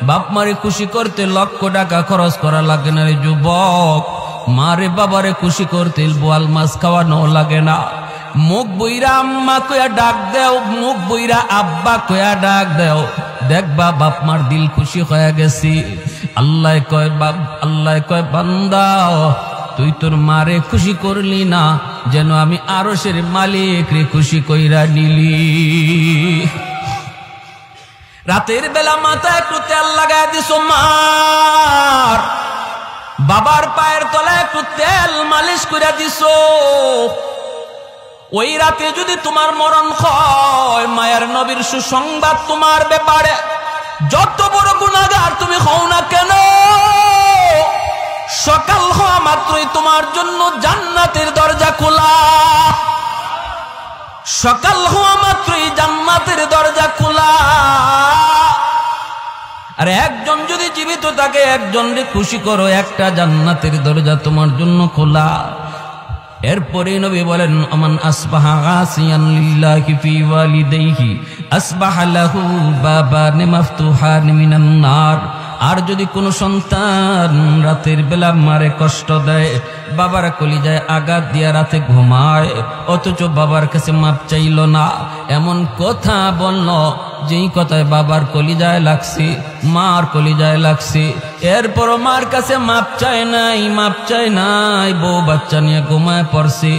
বাপ মারে খুশি করতে লক্ষ টাকা খরচ করা লাগে না রে যুবক। মারে বাবারে খুশি করতে বোয়াল মাছ খাওয়ানো লাগে না। মুখ বইরা আম্মা কয়া ডাক দেও, মুখ বইরা আব্বা কয়া ডাক দেও, দেখবা বাপ মার দিল খুশি হয়ে গেছি। আল্লাহ কয় বান্দা তুই তোর মারে খুশি করলি না, যেন আমি আরশের মালিক রে খুশি কইরা নিলি। রাতের বেলা মাথায় একটু তেল লাগায় দিছো মার, বাবার পায়ের তলায় একটু তেল মালিশ করে দিছো। ওই রাতে যদি তোমার মরণ হয়, মায়ের নবীর সুসংবাদ তোমার ব্যাপারে, যত বড় গুনাহগার তুমি হও না কেন, সকাল হওয়া মাত্রই তোমার জন্য জান্নাতের দরজা খোলা। সকাল হওয়া মাত্রই জান্নাতের দরজা খোলা। আর একজন যদি জীবিত থাকে, একজনকে খুশি করো, একটা জান্নাতের দরজা তোমার জন্য খোলা। এরপরে নবী বলেন আমান আসবাহা আসিয়ান লিল্লাহি ফি ওয়ালিদাইহি আসবাহা লাহু বাবান মাফতুহান মিনান নার। আর যদি কোনো সন্তান রাতের বেলা মারে কষ্ট দেয়, বাবার কলিজায় আঘাত দিয়া রাতে ঘুমায়, অথচ বাবার কাছে মাপ চাইল না, এমন কথা বলল যেই কথায় বাবার কলিজায় লাগছে, মার কলিজায় লাগছে, এরপরও মার কাছে মাপ চায় নাই, বউ বাচ্চা নিয়ে ঘুমায় পড়ছে।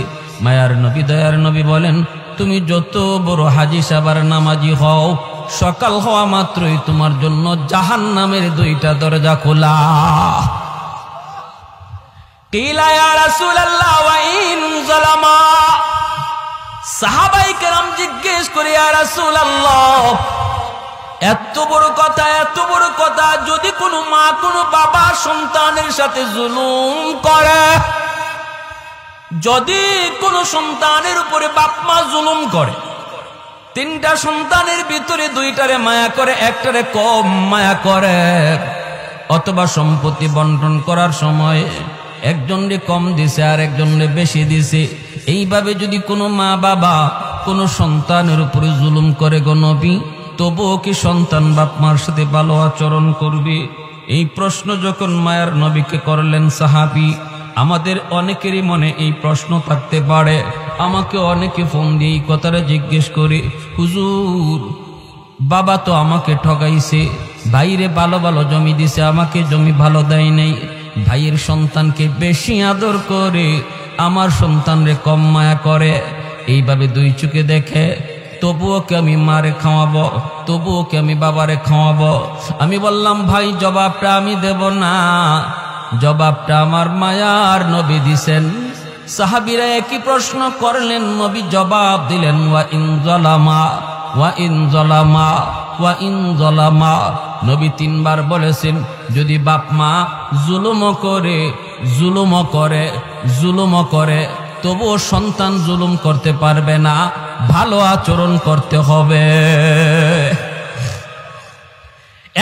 মায়ার নবী দয়ার নবী বলেন তুমি যত বড় হাজি সাবার নামাজি হও, সকাল হওয়া মাত্রই তোমার জন্য জাহান্নামের দুইটা দরজা খোলা। কিলা ইয়া রাসূলুল্লাহ ওয়া ইন যালামা। সাহাবায়ে কেরাম জিজ্ঞেস করে ইয়া রাসূলুল্লাহ, এত বড় কথা, যদি কোনো মা কোনো বাবা সন্তানের সাথে জুলুম করে, যদি কোনো সন্তানের উপরে বাপ মা জুলুম করে, তিনটা সন্তানের ভিতরে দুইটারে মায়া করে, একটারে কম মায়া করে, অথবা সম্পত্তি বন্টন করার সময় একজনরে কম দিছে আর একজনরে বেশি দিছে, এইভাবে যদি কোনো মা বাবা কোনো সন্তানের উপরে জুলুম করে গো নবী, তবুও কি সন্তান বাপ মার সাথে ভালো আচরণ করবে? এই প্রশ্ন যখন মায়ার নবীকে করলেন সাহাবী, আমাদের অনেকেরই মনে এই প্রশ্ন থাকতে পারে। আমাকে অনেকে ফোন দিয়ে এই কথাটা জিজ্ঞেস করে, হুজুর বাবা তো আমাকে ঠকাইছে, ভাইরে ভালো ভালো জমি দিছে, আমাকে জমি ভালো দেয় নাই, ভাইয়ের সন্তানকে বেশি আদর করে, আমার সন্তানরে কম মায়া করে, এইভাবে দুই চোখে দেখে, তবুও কি আমি মারে খাওয়াবো, তবুও কি আমি বাবারে খাওয়াবো? আমি বললাম ভাই জবাবটা আমি দেব না, জবাবটা আমার মায়ার নবী দিছেন। সাহাবীরা একই প্রশ্ন করলেন, নবী জবাব দিলেন ওয়া ইন যালামা ওয়া ইন যালামা ওয়া ইন যালামা। নবী তিনবার বলেছেন যদি বাপ মা জুলুম করে তবুও সন্তান জুলুম করতে পারবে না, ভালো আচরণ করতে হবে।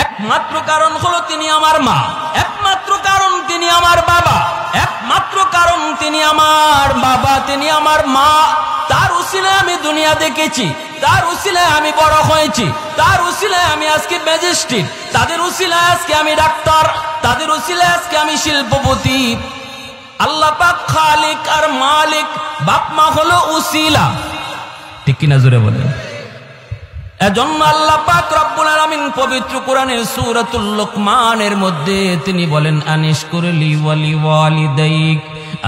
একমাত্র কারণ হলো তিনি আমার মা, একমাত্র কারণ তিনি আমার বাবা, একমাত্র কারণ তিনি আমার বাবা, তিনি আমার মা। তার উসিলায় আমি দুনিয়া দেখেছি, তার উসিলায় আমি বড় হয়েছি, তার উসিলায় আমি আজকে ম্যাজিস্ট্রেট, তাদের উসিলায় আজকে আমি ডাক্তার, তাদের উসিলায় আজকে আমি শিল্পপতি। আল্লাহ পাক খালিক আর মালিক, বাপ মা হলো উসিলা, ঠিক কিনা জোরে বলেন? এজন্য আল্লাহ পাক রব্বুল আলামিন পবিত্র কোরআনের সূরাতুল লুকমানের মধ্যে তিনি বলেন আনিশকুরলি ওয়ালি ওয়ালিদাইক,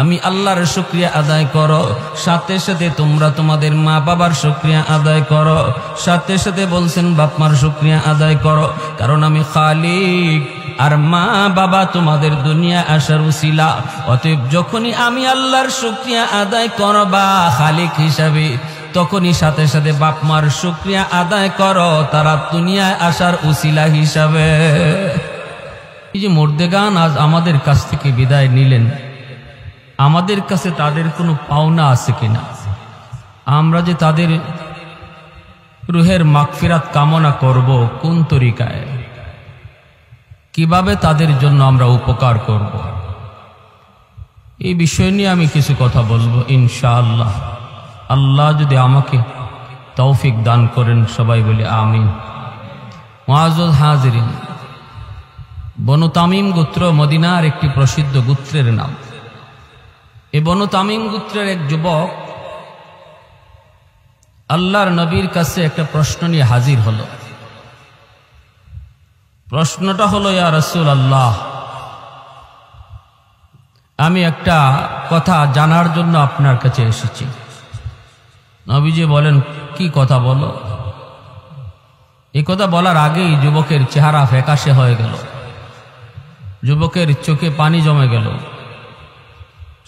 আমি আল্লাহর শুকরিয়া আদায় করো, সাথে সাথে তোমরা তোমাদের মা বাবার শুকরিয়া আদায় করো, সাথে সাথে বলছেন বাপ মার শুকরিয়া আদায় করো, কারণ আমি খালিক আর মা বাবা তোমাদের দুনিয়া আসার উসিলা। অতএব যখনই আমি আল্লাহর শুকরিয়া আদায় করবা খালিক হিসাবে, তখনই সাথে সাথে বাপ মার শুকরিয়া আদায় করো তারা দুনিয়ায় আসার উসিলা হিসাবে। এই যে মুর্দেগান আজ আমাদের কাছ থেকে বিদায় নিলেন, আমাদের কাছে তাদের কোনো পাওনা আছে কিনা? আমরা যে তাদের রুহের মাগফিরাত কামনা করব কোন তরিকায়, কিভাবে তাদের জন্য আমরা উপকার করব, এই বিষয় নিয়ে আমি কিছু কথা বলবো ইনশাআল্লাহ। আল্লাহ যদি আমাকে তৌফিক দান করেন, সবাই বলে আমিন। মুআজ্জাজ হাজিরিন, বনু তামিম গোত্র মদিনার একটি প্রসিদ্ধ গোত্রের নাম। এই বনু তামিম গোত্রের এক যুবক আল্লাহর নবীর কাছে একটা প্রশ্ন নিয়ে হাজির হলো। প্রশ্নটা হলো, ইয়া রাসূলুল্লাহ, আমি একটা কথা জানার জন্য আপনার কাছে এসেছি। নবীজি বলেন, কি কথা বলো? এই কথা বলার আগেই যুবকের চেহারা ফ্যাকাশে হয়ে গেল, যুবকের চোখে পানি জমে গেল,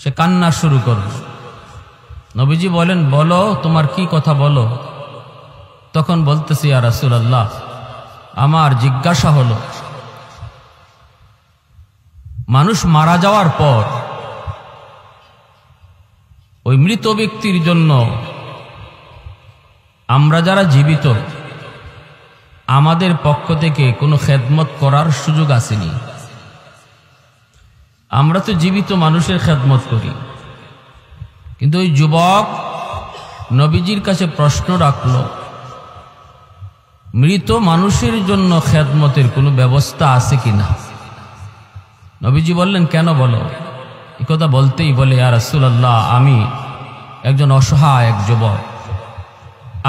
সে কান্না শুরু করল। নবীজি বলেন, বলো, তোমার কি কথা বলো। তখন বলতেছি, ইয়া রাসূলুল্লাহ, আমার জিজ্ঞাসা হলো, মানুষ মারা যাওয়ার পর ওই মৃত ব্যক্তির জন্য আমরা যারা জীবিত, আমাদের পক্ষ থেকে কোনো খেদমত করার সুযোগ আসেনি। আমরা তো জীবিত মানুষের খেদমত করি, কিন্তু ওই যুবক নবীজির কাছে প্রশ্ন রাখল, মৃত মানুষের জন্য খেদমতের কোনো ব্যবস্থা আছে কিনা। নবীজি বললেন, কেন বলো? এই কথা বলতেই বলে, ইয়া রাসূলুল্লাহ, আমি একজন অসহায় এক যুবক,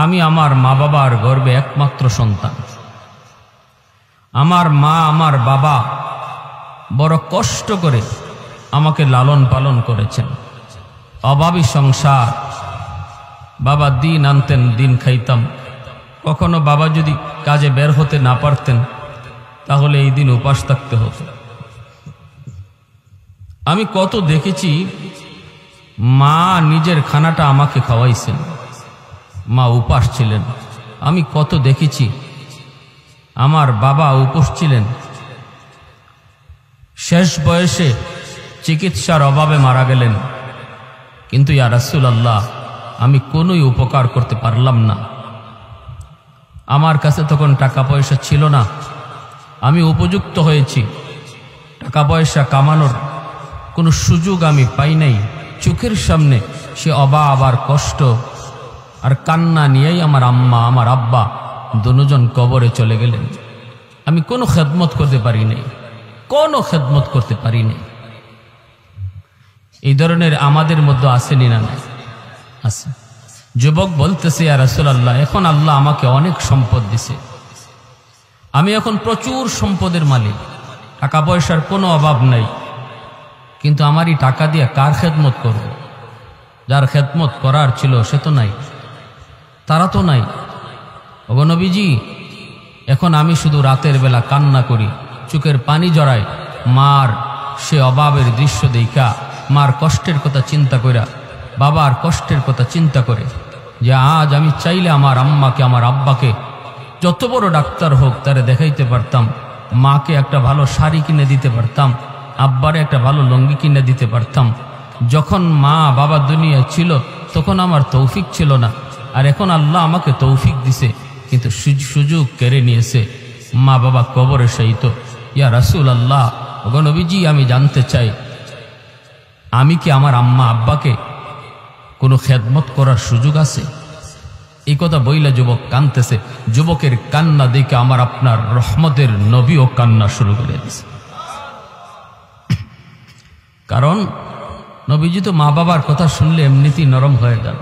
আমি আমার মা বাবার গর্ভে একমাত্র সন্তান। আমার মা আমার বাবা বড় কষ্ট করে আমাকে লালন পালন করেছেন, অভাবী সংসার। বাবা দিন আনতেন, দিন খাইতাম। কখনো বাবা যদি কাজে বের হতে না পারতেন, তাহলে এই দিন উপাস থাকতে হতো। আমি কত দেখেছি, মা নিজের খানাটা আমাকে খাওয়াইছেন, মা উপাস ছিলেন। আমি কত দেখেছি আমার বাবা উপোস ছিলেন, শেষ বয়সে চিকিৎসার অভাবে মারা গেলেন। কিন্তু ইয়া রাসূলুল্লাহ, আমি কোনোই উপকার করতে পারলাম না। আমার কাছে তখন টাকা পয়সা ছিল না, আমি উপযুক্ত হয়েছি, টাকা পয়সা কামানোর কোনো সুযোগ আমি পাই নাই। চোখের সামনে সে অভাব আর কষ্ট আর কান্না নিয়েই আমার আম্মা আমার আব্বা দুজন কবরে চলে গেলেন। আমি কোনো খেদমত করতে পারি নাই, কোনো খেদমত করতে পারি নাই। এই ধরনের আমাদের মধ্যে আসেনি না? আছে। যুবক বলতেছে, ইয়া রাসূলুল্লাহ, এখন আল্লাহ আমাকে অনেক সম্পদ দিছে, আমি এখন প্রচুর সম্পদের মালিক, টাকা পয়সার কোনো অভাব নাই, কিন্তু আমার এই টাকা দিয়ে কার খেদমত করব? যার খেদমত করার ছিল সে তো নাই, তারা তো নাই। ওগো নবীজি, এখন আমি শুধু রাতের বেলা কান্না করি, চোখের পানি জড়াই, মার সে অভাবের দৃশ্য দেখা, মার কষ্টের কথা চিন্তা কইরা, বাবার কষ্টের কথা চিন্তা করে, যে আজ আমি চাইলে আমার আম্মাকে আমার আব্বাকে যত বড় ডাক্তার হোক তারে দেখাইতে পারতাম, মাকে একটা ভালো শাড়ি কিনে দিতে পারতাম, আব্বারে একটা ভালো লুঙ্গি কিনে দিতে পারতাম। যখন মা বাবা দুনিয়ায় ছিল তখন আমার তৌফিক ছিল না, আর এখন আল্লাহ আমাকে তৌফিক দিছে, কিন্তু সুযোগ কেড়ে নিয়েছে, মা বাবা কবরে শায়িত। ইয়া রাসূলুল্লাহ, ওগো নবীজি, আমি জানতে চাই, আমি কি আমার আম্মা আব্বাকে কোনো খেদমত করার সুযোগ আছে? এই কথা বইলা যুবক কাঁদতেছে। যুবকের কান্না দেখে আমার আপনার রহমতের নবীও কান্না শুরু করে দিয়েছে। কারণ নবীজি তো মা বাবার কথা শুনলে এমনিতেই নরম হয়ে যান।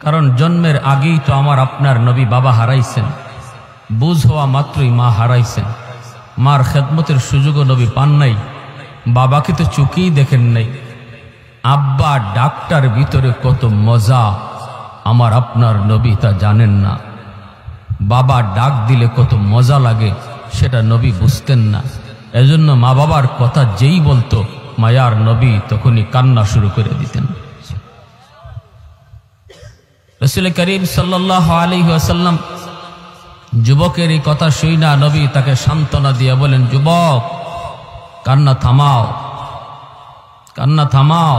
কারণ জন্মের আগেই তো আমার আপনার নবী বাবা হারাইছেন, বুঝ হওয়া মাত্রই মা হারাইছেন, মার খেদমতের সুযোগও নবী পান নাই, বাবাকে তো চোখেই দেখেন নাই। আব্বা ডাক্তার ভিতরে কত মজা আমার আপনার নবী তা জানেন না। বাবা ডাক দিলে কত মজা লাগে সেটা নবী বুঝতেন না। এজন্য মা বাবার কথা যেই বলতো মায়ার নবী তখনই কান্না শুরু করে দিতেন। রাসূল করিম সাল্লাল্লাহু আলাইহি ওয়াসাল্লাম যুবকের এই কথা শুইনা নবী তাকে সান্ত্বনা দিয়ে বলেন, যুবক, কান্না থামাও, কান্না থামাও।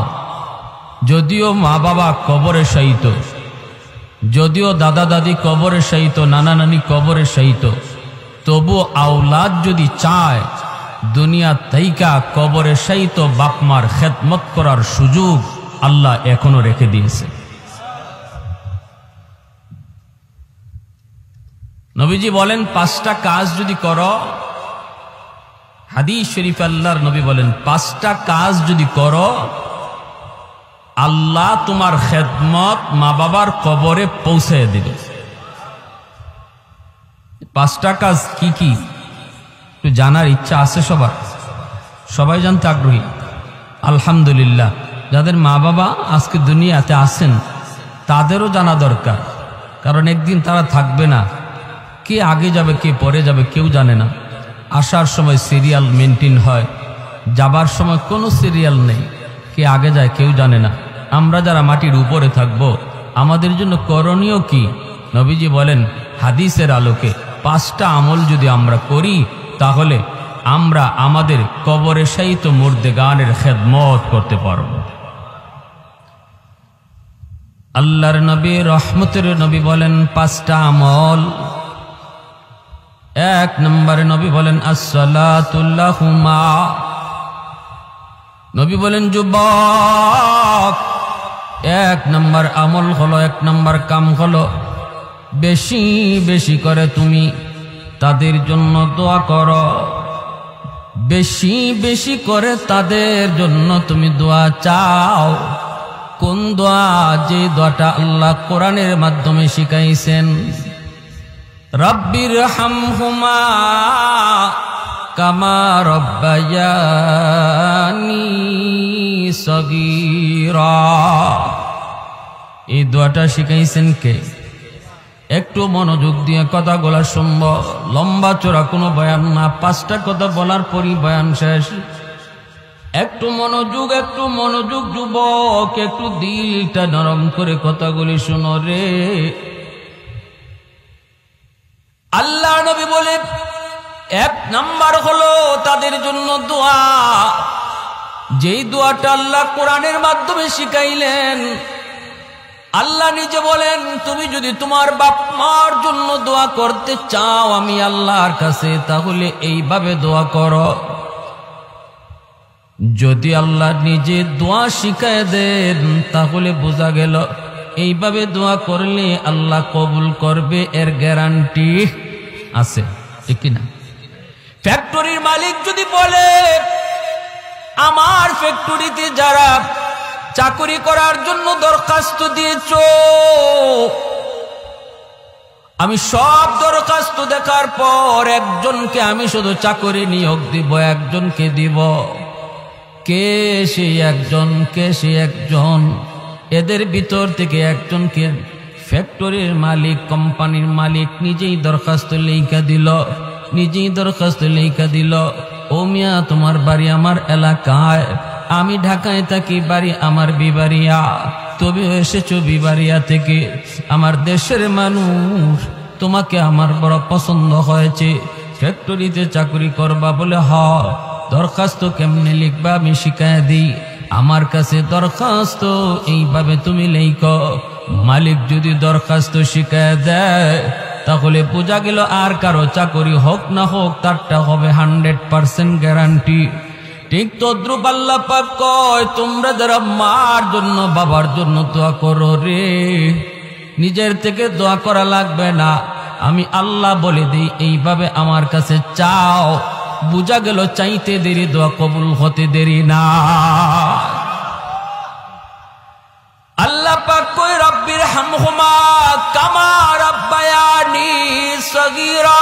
যদিও মা বাবা কবরে শায়িত, যদিও দাদা দাদি কবরে শায়িত, নানা নানি কবরে শায়িত, তবু আওলাদ যদি চায় দুনিয়া তাইকা কবরে শায়িত বাপমার খেদমত করার সুযোগ আল্লাহ এখনো রেখে দিয়েছে। নবীজি বলেন, 5টা কাজ যদি করো হাদিস শরীফে আল্লাহর নবী বলেন, 5টা কাজ যদি করো আল্লাহ তোমার খেদমত মা বাবার কবরে পৌঁছে দিবে। 5টা কাজ কি কি একটু জানার ইচ্ছা আছে সবার? সবাই জানতে আগ্রহী? আলহামদুলিল্লাহ। যাদের মা বাবা আজকে দুনিয়াতে আছেন তাদেরও জানা দরকার, কারণ একদিন তারা থাকবে না। কে আগে যাবে কে পরে যাবে কেউ জানে না। আসার সময় সিরিয়াল মেনটেন হয়, যাবার সময় কোনো সিরিয়াল নেই, কে আগে যায় কেউ জানে না। আমরা যারা মাটির উপরে থাকব আমাদের জন্য করণীয় কি? নবীজি বলেন হাদিসের আলোকে 5টা আমল যদি আমরা করি তাহলে আমরা আমাদের কবরে শায়িত মুর্দেগানের খেদমত করতে পারব। আল্লাহর নবী রহমতের নবী বলেন 5টা আমল। 1 নম্বরে নবী বলেন আসসালাতু লাহুমা। নবী বলেন যুবক 1 নম্বর আমল হলো, 1 নম্বর কাম হলো বেশি বেশি করে তুমি তাদের জন্য দোয়া করো। বেশি বেশি করে তাদের জন্য তুমি দোয়া চাও। কোন দোয়া? যে দোয়াটা আল্লাহ কোরআনের মাধ্যমে শিখাইছেন, রব্বির হামহুমা কামা রব্বায়ানি সগীরা। এই দোয়াটা শিখাইছেন কে? একটু মনোযোগ দিয়ে কথাগুলো শুনব। লম্বা চোরা কোনো বয়ান না, 5টা কথা বলার পরই বয়ান শেষ। একটু মনোযোগ, একটু মনোযোগ যুবক, একটু দিলটা নরম করে কথাগুলি শুনো রে। আল্লাহ নবী বলে 1 নাম্বার হলো তাদের জন্য দোয়া। যেই দোয়াটা আল্লাহ কোরআনের মাধ্যমে শিখাইলেন। আল্লাহ নিজে বলেন তুমি যদি তোমার বাপ মার জন্য দোয়া করতে চাও আমি আল্লাহর কাছে, তাহলে এইভাবে দোয়া করো। যদি আল্লাহ নিজে দোয়া শিখায় দেন তাহলে বোঝা গেল এইভাবে দোয়া করলে আল্লাহ কবুল করবে, এর গ্যারান্টি আছে, ঠিক না? ফ্যাক্টরির মালিক যদি বলে আমার ফ্যাক্টরিতে যারা চাকরি করার জন্য দরখাস্ত দিয়েছ, আমি সব দরখাস্ত দেখার পর একজনকে আমি শুধু চাকরি নিয়োগ দিব, একজনকে দিব। কে সেই একজন? কে সেই একজন? এদের ভিতর থেকে একজনকে ফ্যাক্টরির মালিক, কোম্পানির মালিক নিজেই দরখাস্ত লেখা দিল, নিজেই দরখাস্ত লেখা দিল, ও মিয়া তোমার বাড়ি আমার এলাকায়, আমি ঢাকায় থাকি, বাড়ি আমার বিবাড়িয়া, তুমি এসেছো বিবাড়িয়া থেকে, আমার দেশের মানুষ, তোমাকে আমার বড় পছন্দ হয়েছে, ফ্যাক্টরিতে চাকরি করবা বলে হ। দরখাস্ত কেমনে লিখবা আমি শিখায় দিই, আমার কাছে দরখাস্ত এইভাবে তুমি লেখো। মালিক যদি দরখাস্ত শিখায় দেয় তাহলে বোঝা গেল আর কারো চাকরি হোক না হোক তারটা হবে 100% গ্যারান্টি। ঠিক তদ্রুপ আল্লাহ পাক কয় তোমরা যারা মার জন্য বাবার জন্য দোয়া করো রে, নিজের থেকে দোয়া করা লাগবে না, আমি আল্লাহ বলে দিই এইভাবে আমার কাছে চাও। বুঝা গেল চাইতে দেরি দোয়া কবুল হতে দেরি না। আল্লাহ পাক কয় রব্বির হামহুমা কামা রাব্বায়ানি সগীরা।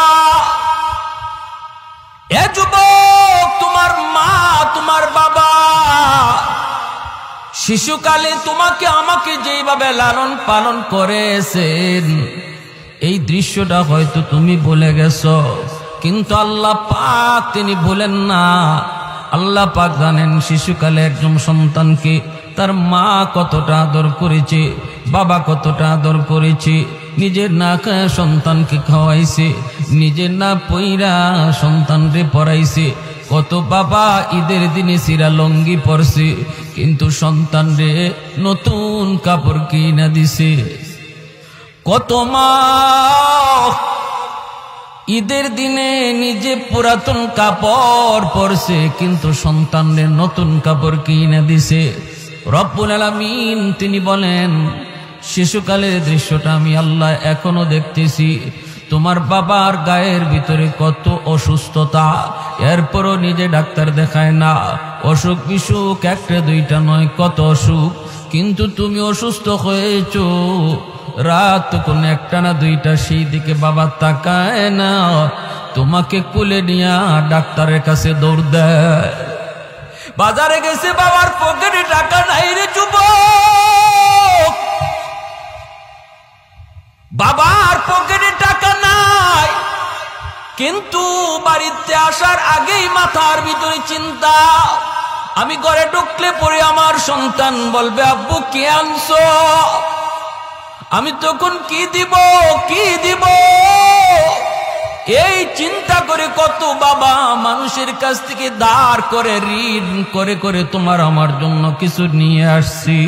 এ যুবক, তোমার মা তোমার বাবা শিশুকালে তোমাকে আমাকে যেইভাবে লালন পালন করেছেন, এই দৃশ্যটা হয়তো তুমি ভুলে গেছো, কিন্তু আল্লাহ পাক তিনি ভুলেন না। আল্লাহ পাক জানেন শিশুকালে একজন সন্তানকে তার মা কতটা আদর করেছে, বাবা কতটা আদর করেছে, নিজের না খায় সন্তানকে খাওয়াইছে, নিজের না পইরা সন্তানরে পড়াইছে। কত বাবা ঈদের দিনে সিরা লঙ্গি পরছে, কিন্তু সন্তানরে নতুন কাপড় কিনা দিছে। কত মা ঈদের দিনে নিজে পুরাতন কাপড় পরছে, কিন্তু সন্তানরে নতুন কাপড় কিনে দিছে। রব্বুল আলামিন তিনি বলেন শিশুকালের দৃশ্যটা আমি আল্লাহ এখনো দেখতেছি। তোমার বাবার গায়ের ভিতরে কত অসুস্থতা, এরপরও নিজে ডাক্তার দেখায় না। অসুখ বিসুখ একটা দুইটা নয়, কত অসুখ, কিন্তু তুমি অসুস্থ হয়েছ। রাত কোন একটা না দুইটা, সেই দিকে বাবা তাকায় না, তোমাকে কুলে নিয়া ডাক্তারের কাছে দৌড় দেয়। বাজারে গেছে, বাবার পকেটে টাকা নাই রে যুবক, বাবার পকেটে টাকা নাই। কিন্তু বাড়িতে আসার আগেই মাথার ভিতরে চিন্তা, আমি ঘরে ঢুকলে পরে আমার সন্তান বলবে আব্বু কি আনছো, আমি তখন কি দিব কি দিব। এই চিন্তা করে কত বাবা মানুষের কাছ থেকে ধার করে ঋণ করে করে তোমার আমার জন্য কিছু নিয়ে আসছি।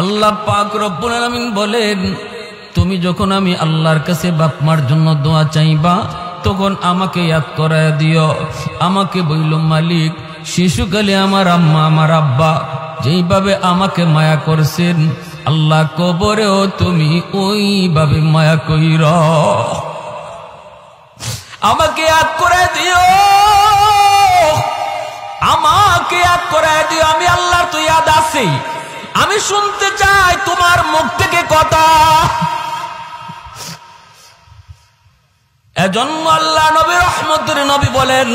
আল্লাহ পাক রব্বুল আলামিন বলেন, তুমি যখন আমি আল্লাহর কাছে বাপ মার জন্য দোয়া চাইবা, তখন আমাকে ইয়াদ করায় দিও। আমাকে বইল মালিক, শিশুকালে আমার আম্মা আমার আব্বা যেইভাবে আমাকে মায়া করছেন, আল্লাহ কবরেও তুমি ওইভাবে মায়া কইর। আমাকে ইয়াদ করে দিও, আমাকে ইয়াদ করে দিও। আমি আল্লাহর তো ইয়াদ আছি, আমি শুনতে চাই তোমার মুখ থেকে কথা। এজন্য আল্লাহ নবী রহমতের নবী বলেন,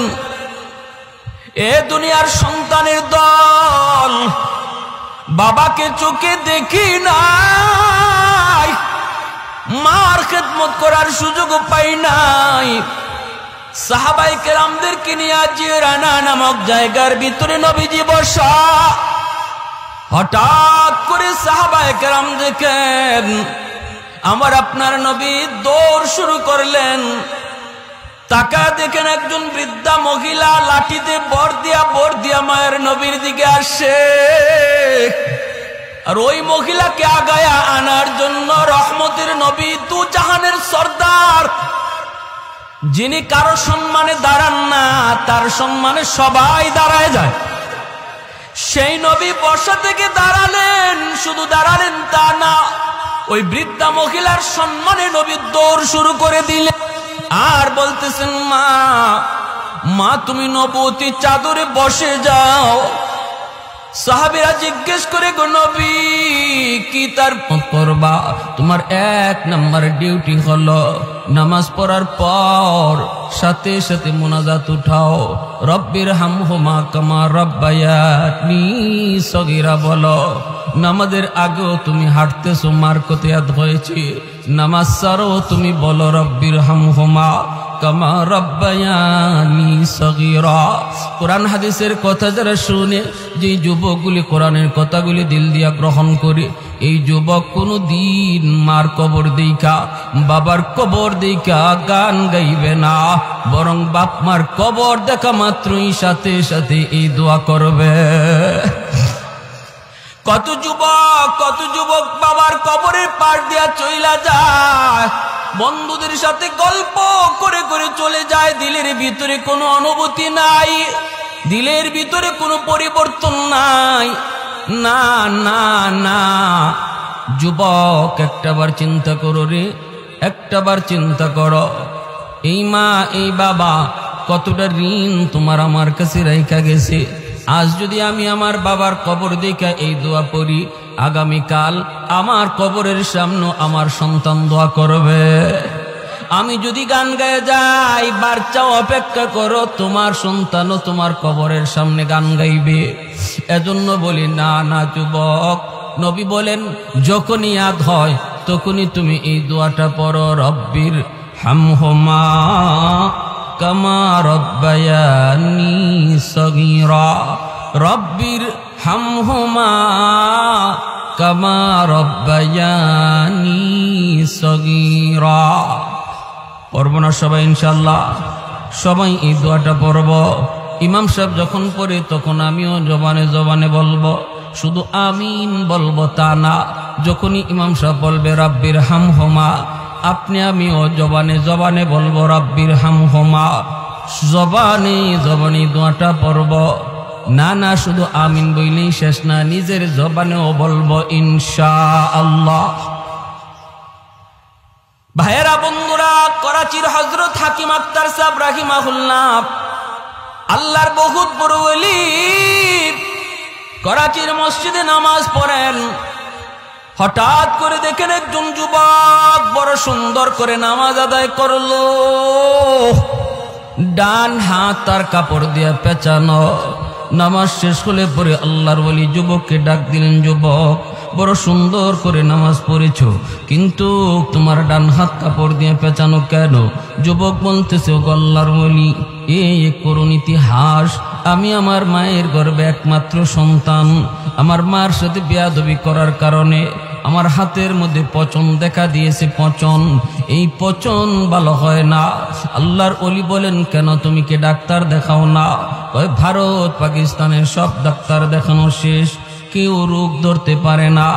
এ দুনিয়ার সন্তানের দল, বাবাকে চোখে দেখি নাই, মার খেদমত করার সুযোগ পাই নাই। সাহাবায়ে কেরামদেরকে নিয়ে জিরানা নামক জায়গার ভিতরে নবীজি বসা। হঠাৎ করে সাহাবায়ে কেরাম দেখেন আমার আপনার নবী দৌড় শুরু করলেন। তাকা দেখেন একজন বৃদ্ধা মহিলা লাঠিতে বর দিয়া মায়ের নবীর দিকে আসে। আর ওই মহিলাকে আগায়া আনার জন্য রহমতের নবী, দু জাহানের সর্দার, যিনি কারো সম্মানে দাঁড়ান না, তার সম্মানে সবাই দাঁড়ায় যায়, সেই নবী বসা থেকে দাঁড়ালেন। শুধু দাঁড়ালেন তা না, ওই বৃদ্ধা মহিলার সম্মানে নবী দৌড় শুরু করে দিলেন। আর বলতেছেন, মা মা তুমি নবুয়তি চাদরে বসে যাও। সাহাবীরা জিজ্ঞেস করে, গো নবী কি তার করবা? তোমার এক নাম্বার ডিউটি হলো নামাজ পড়ার পর সাথে সাথে মুনাজাত উঠাও, রব্বির হামহুমা কামা রাব্বায়ানি সগীরা বলো। নামাজের আগেও তুমি হাঁটতেছো, মার কতিয়াত হয়েছে, নামাজ ছাড়াও তুমি বলো রব্বির হামহুমা কামা রাব্বায়ানি সগীরা। কোরআন হাদিসের কথা যারা শুনে, যে যুবকগুলি কোরআনের কথাগুলি দিল দিয়া গ্রহণ করে, এই যুবক কোনো দিন মার কবর দেখা, বাবার কবর দেখা গান গাইবে না, বরং বাপ মার কবর দেখা মাত্রই সাথে সাথে এই দোয়া করবে। কত যুবক বাবার কবরের পাশ দিয়া চইলা যায়, বন্ধুদের সাথে গল্প করে করে চলে যায়, দিলের ভিতরে কোনো অনুভূতি নাই, দিলের ভিতরে কোনো পরিবর্তন নাই। না না না যুবক, একটাবার চিন্তা করো রে, একটাবার চিন্তা করো, এই মা এই বাবা কতটা ঋণ তোমার আমার কাছে রাইখা গেছে। আজ যদি আমি আমার বাবার কবর দেখা এই দোয়া পড়ি, আগামীকাল আমার কবরের সামনে আমার সন্তান দোয়া করবে। আমি যদি গান গায়ে যাই, বাচ্চাও অপেক্ষা করো, তোমার সন্তানও তোমার কবরের সামনে গান গাইবে। এজন্য বলি, না না যুবক, নবী বলেন যখনই ইয়াদ হয় তখনই তুমি এই দোয়াটা পড়ো, রব্বির হামহুমা কামা রাব্বায়ানি সগীরা, রব্বির হামহুমা কামা রাব্বায়ানি সগীরা। পড়ব না সবাই ইনশাআল্লাহ? সবাই এই দোয়াটা পড়ব। ইমাম সাহেব যখন পড়ে তখন আমিও জবানে জবানে বলবো, শুধু আমিন বলবো তা না, যখনই ইমাম সাহেব বলবে রব্বির হামহুমা, আপনি আমিও জবানে জবানে বলবো রব্বির হামহুমা, জবানে জবানে দোয়াটা পড়ব। না না শুধু আমিন বইলেই শেষ না, নিজের জবানেও বলবো ইনশাআল্লাহ। ভাইয়েরা বন্ধুরা, করাচির হযরত হাকিম আক্তার সাহেব রাহিমাহুল্লাহ আল্লাহর বহুত বড় ওলি, করাচির মসজিদে নামাজ পড়েন। হঠাৎ করে দেখেন একজন যুবক বড় সুন্দর করে নামাজ আদায় করলো, ডান হাত তার কাপড় দিয়ে পেঁচানো। নামাজ শেষ হলে পরে আল্লাহর ওলি যুবককে ডাক দিলেন, যুবক বড় সুন্দর করে নামাজ পড়েছ, কিন্তু তোমার ডান হাত কাপড় দিয়ে পেঁচানো কেন? যুবক বলতেছে, ও আল্লাহর ওলি, এই করুণ ইতিহাস, আমি আমার মায়ের গর্ভে একমাত্র সন্তান। আমার মার সাথে বেয়াদবি করার কারণে আমার হাতের মধ্যে পচন দেখা দিয়েছে। পচন, এই পচন ভালো হয় না। আল্লাহর ওলি বলেন, কেন তুমি কি ডাক্তার দেখাও না? ভারত পাকিস্তানের সব ডাক্তার দেখানো শেষ, কেউ রোগ ধরতে পারে না।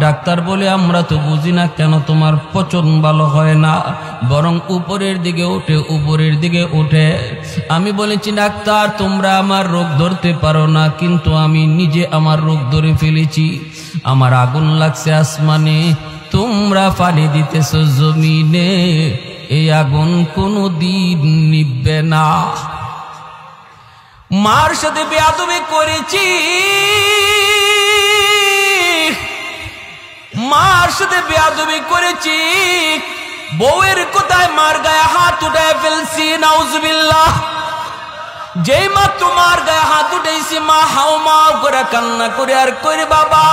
ডাক্তার বলে, আমরা তো বুঝি না কেন তোমার পচন ভালো হয় না, বরং উপরের দিকে ওঠে, উপরের দিকে ওঠে। আমি বলেছি, ডাক্তার তোমরা আমার রোগ ধরতে পারো না, কিন্তু আমি নিজে আমার রোগ ধরে ফেলেছি। আমার আগুন লাগছে আসমানে, তোমরা পানি দিতেছ জমিনে, এই আগুন কোনো দিন নিভবে না। মার সাথে বেয়াদবি করেছি, মার সাথে বেয়াদবি করেছি, বউয়ের কোথায় মার গায়ে হাত উঠায় ফেলছি, নাউজুবিল্লাহ। যেই মাত্র মার গায়ে হাত উঠেছি, মা হাও মাও করে কান্না করে আর করে, বাবা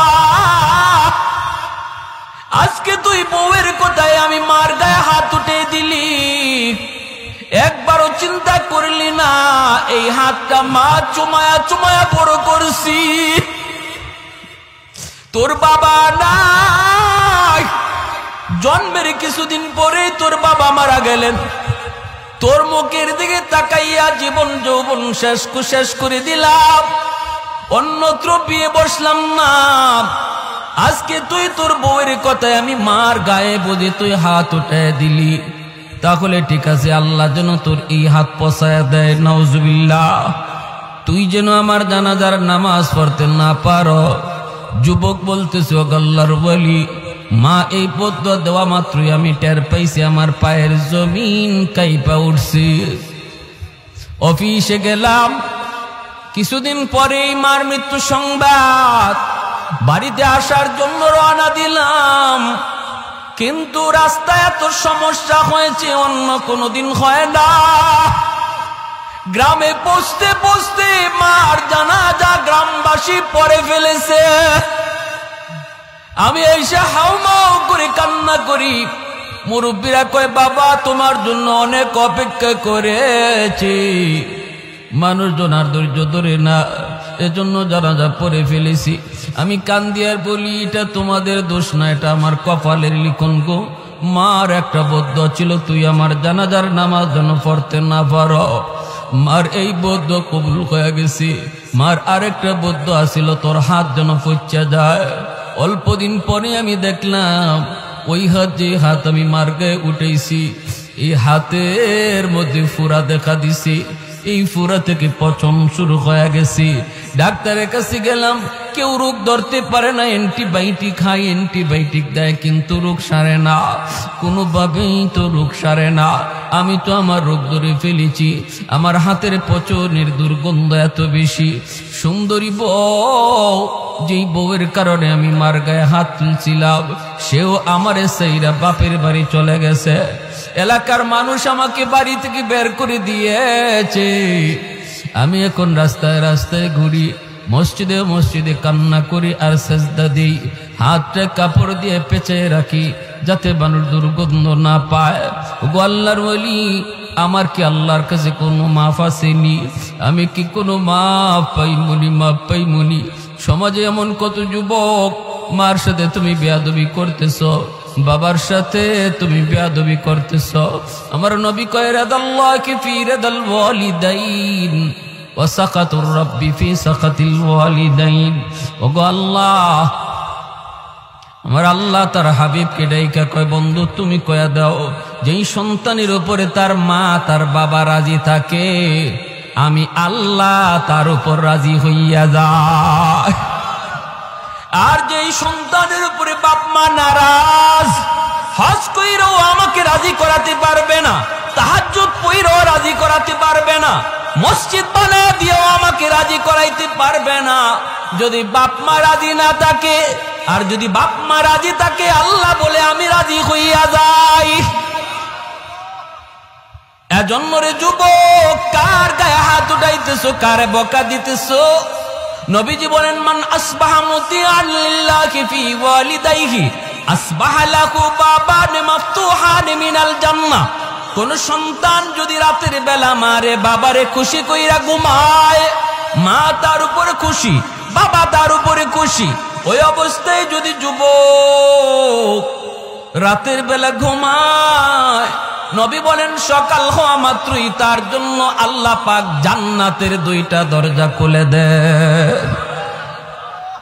আজকে তুই বউয়ের কোথায় আমি মার গায়ে হাত উঠে দিলি, একবারও চিন্তা করলি না এই হাতটা মা চুমায়া চুমায়া বড় করছি। তোর বাবা নাই, জন্মের কিছুদিন পরে তোর বাবা মারা গেলেন। তোর মুখের দিকে তাকাইয়া জীবন যৌবন শেষ করে দিলাম, অন্যত্র বিয়ে বসলাম না। আজকে তুই তোর বউয়ের কথায় আমি মার গায়ে বুঝে তুই হাত উঠায় দিলি, তাহলে ঠিক আছে, আল্লাহ যেন তোর এই হাত পচায় দেয়, নাউজুবিল্লাহ। তুই যেন আমার জানাজার নামাজ পড়তে না পারো। যুবক বলতেছে, ও আল্লাহর ওলি, মা এই পদ্ম দেওয়া মাত্রই আমি টের পাইছি আমার পায়ের জমিন কাইপা উঠছি। অফিসে গেলাম, কিছুদিন পরেই মার মৃত্যু সংবাদ। বাড়িতে আসার জন্য রওনা দিলাম, কিন্তু রাস্তায় এত সমস্যা হয়েছে অন্য কোনোদিন হয় না। গ্রামে পৌঁছতে পৌঁছতে মার জানাজা গ্রামবাসী পড়ে ফেলেছে। আমি এসে হাউমাউ করে কান্না করি। মুরব্বীরা কয়, বাবা তোমার জন্য অনেক অপেক্ষা করেছি। মানুষজন আর ধৈর্য ধরে না, এজন্য জানাজা পড়ে ফেলেছি। আমি কান্দি আর বলি, এটা তোমাদের দোষ না, এটা আমার কপালের লিখন গো। মার একটা বদ্ধ ছিল, তুই আমার জানাজার নামাজ যেন পড়তে না পারো। মার এই বদ্ধ কবুল হয়ে গেছি। মার আরেকটা বদ্ধ আসিল, তোর হাত যেন পচা যায়। অল্প দিন পরে আমি দেখলাম ওই হাত, যে হাত আমি মার গায়ে উঠেছি, এই হাতের মধ্যে ফুরা দেখা দিছি। এই ফুরা থেকে পচন শুরু হয়ে গেছি। ডাক্তারের কাছে গেলাম, কেউ রোগ ধরতে পারে না, অ্যান্টিবায়োটিক খাই, অ্যান্টিবায়োটিক দেয়, কিন্তু রোগ সারে না, কোনোভাবেই তো রোগ সারে না। আমি তো আমার রোগ ধরে ফেলেছি। আমার হাতের পচনের দুর্গন্ধ এত বেশি। সুন্দরী বউ, যেই বউয়ের কারণে আমি মার গায়ে হাত তুলছিলাম, সেও আমার সেইরা বাপের বাড়ি চলে গেছে। এলাকার মানুষ আমাকে বাড়ি থেকে বের করে দিয়েছে। আমি এখন রাস্তায় রাস্তায় ঘুরি, মসজিদে মসজিদে কান্না করি আর সেজদা দিই। হাতটা কাপড় দিয়ে পেঁচে রাখি, যাতে মানুষ দুর্গন্ধ না পায়। গো আল্লাহর ওলি, আমার কি আল্লাহর কাছে কোনো মাফ আসেনি? আমি কি কোনো মাফ পাইমনি? মাফ পাইমনি? সমাজে এমন কত যুবক, মার সাথে তুমি বেয়াদবি করতেছ, বাবার সাথে তুমি বেয়াদবি করতেছ। আমার নবী কয়, রাদাল্লাহি ফি রাদাল ওয়ালিদাইন ওয়া সাকাতুর রাব্বি ফি সাকাতিল ওয়ালিদাইন। ওগো আল্লাহ, আমার আল্লাহ তার হাবিবকে ডাইকা কয়, বন্ধু তুমি কয়া দাও, যেই সন্তানের উপরে তার মা তার বাবা রাজি থাকে, আমি আল্লাহ তার উপর রাজি হইয়া যায়। আর যেই সন্তানের উপরে বাপ মা নারাজ, হজ কইরাও আমাকে রাজি করাতে পারবে না, তাহাজ্জুদ পড়াও রাজি করাতে পারবে না, মসজিদ বানায় দিয়েও আমাকে রাজি করাইতে পারবে না। যদি বাপ মা রাজি না থাকে, আর যদি বাপ মা রাজি থাকে, আল্লাহ বলে আমি রাজি হইয়া যাই। এজন্য রে যুবক, কার গায়ে হাত উঠাইতেছো, কার বকা দিতেছো? নবীজি বলেন, মান আসবাহা মুতিআন লিল্লাহি ফি ওয়ালিদাইহি আসবাহা লাহু বাবান মাফতুহান মিনাল জান্নাহ। কোন সন্তান যদি রাতের বেলা মারে বাবারে খুশি কইরা ঘুমায়, মা তার উপরে খুশি, বাবা তার উপরে খুশি, ওই অবস্থায় যদি যুবক রাতের বেলা ঘুমায়, নবী বলেন সকাল হওয়া মাত্রই তার জন্য আল্লাহ পাক জান্নাতের দুইটা দরজা খুলে দেন।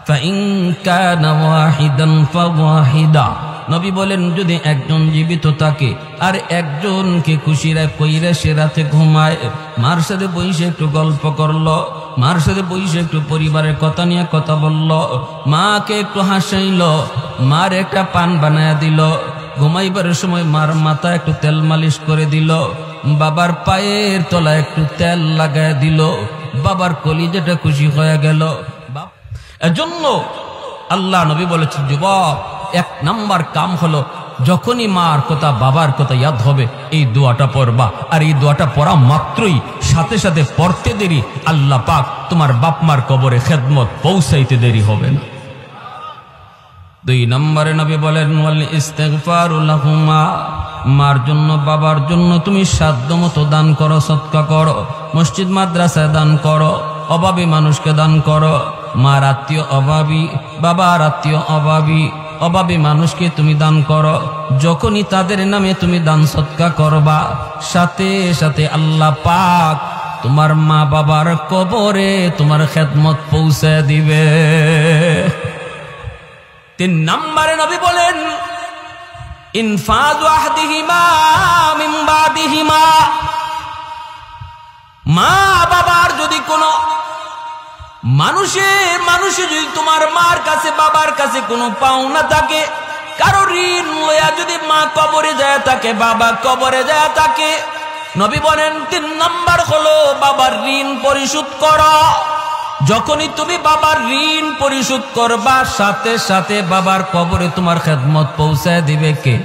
ফাইন কানা ওয়াহিদান ফাওয়াহিদা, নবী বলেন যদি একজন জীবিত থাকে আর একজনকে খুশিরা কইরা সে রাতে ঘুমায়, মার সাথে বসে একটু গল্প করলো, মার সাথে বসে একটু পরিবারের কথা নিয়ে কথা বললো, মাকে একটু হাসাইলো, মার একটা পান বানায়া দিল, ঘুমাইবার সময় মার মাথা একটু তেল মালিশ করে দিল, বাবার পায়ের তলা একটু তেল লাগায় দিল, বাবার কলিজাটা খুশি হয়ে গেল। এজন্য আল্লাহ নবী বলেছেন, যুবক এক নাম্বার কাম হলো যখনই মার কথা বাবার কথা ইয়াদ হবে এই দোয়াটা পড়বা, আর এই দোয়াটা পড়া মাত্রই সাথে সাথে পড়তে দেরি আল্লাহ পাক তোমার বাপ মার কবরে খেদমত পৌঁছাইতে দেরি হবে না। 2 নম্বরে নবী বলেন, ওয়াল ইস্তিগফারু লাহুমা, মার জন্য বাবার জন্য তুমি সাধ্যমতো দান করো, সদকা করো, মসজিদ মাদ্রাসায় দান করো, অভাবী মানুষকে দান করো। মার আত্মীয় অভাবী, বাবার আত্মীয় অভাবী, অভাবী মানুষকে তুমি দান করো। যখনই তাদের নামে তুমি দান সদকা করবা, সাথে সাথে আল্লাহ পাক তোমার মা বাবার কবরে তোমার খেদমত পৌঁছে দিবে। 3 নম্বরে নবী বলেন, ইনফাযু আহদিহিমা মিন বাদিহিমা, মা বাবার যদি কোনো মানুষে যদি তোমার মার কাছে বাবার কাছে কোনো পাওনা থাকে, কারো ঋণ লইয়া যদি মা কবরে যায় থাকে, বাবা কবরে যায় থাকে, নবী বলেন 3 নম্বর হলো বাবার ঋণ পরিশোধ করো। যখনই তুমি বাবার ঋণ পরিশোধ করবা, সাথে সাথে বাবার কবরে তোমার খেদমত পৌঁছায় দিবে কে?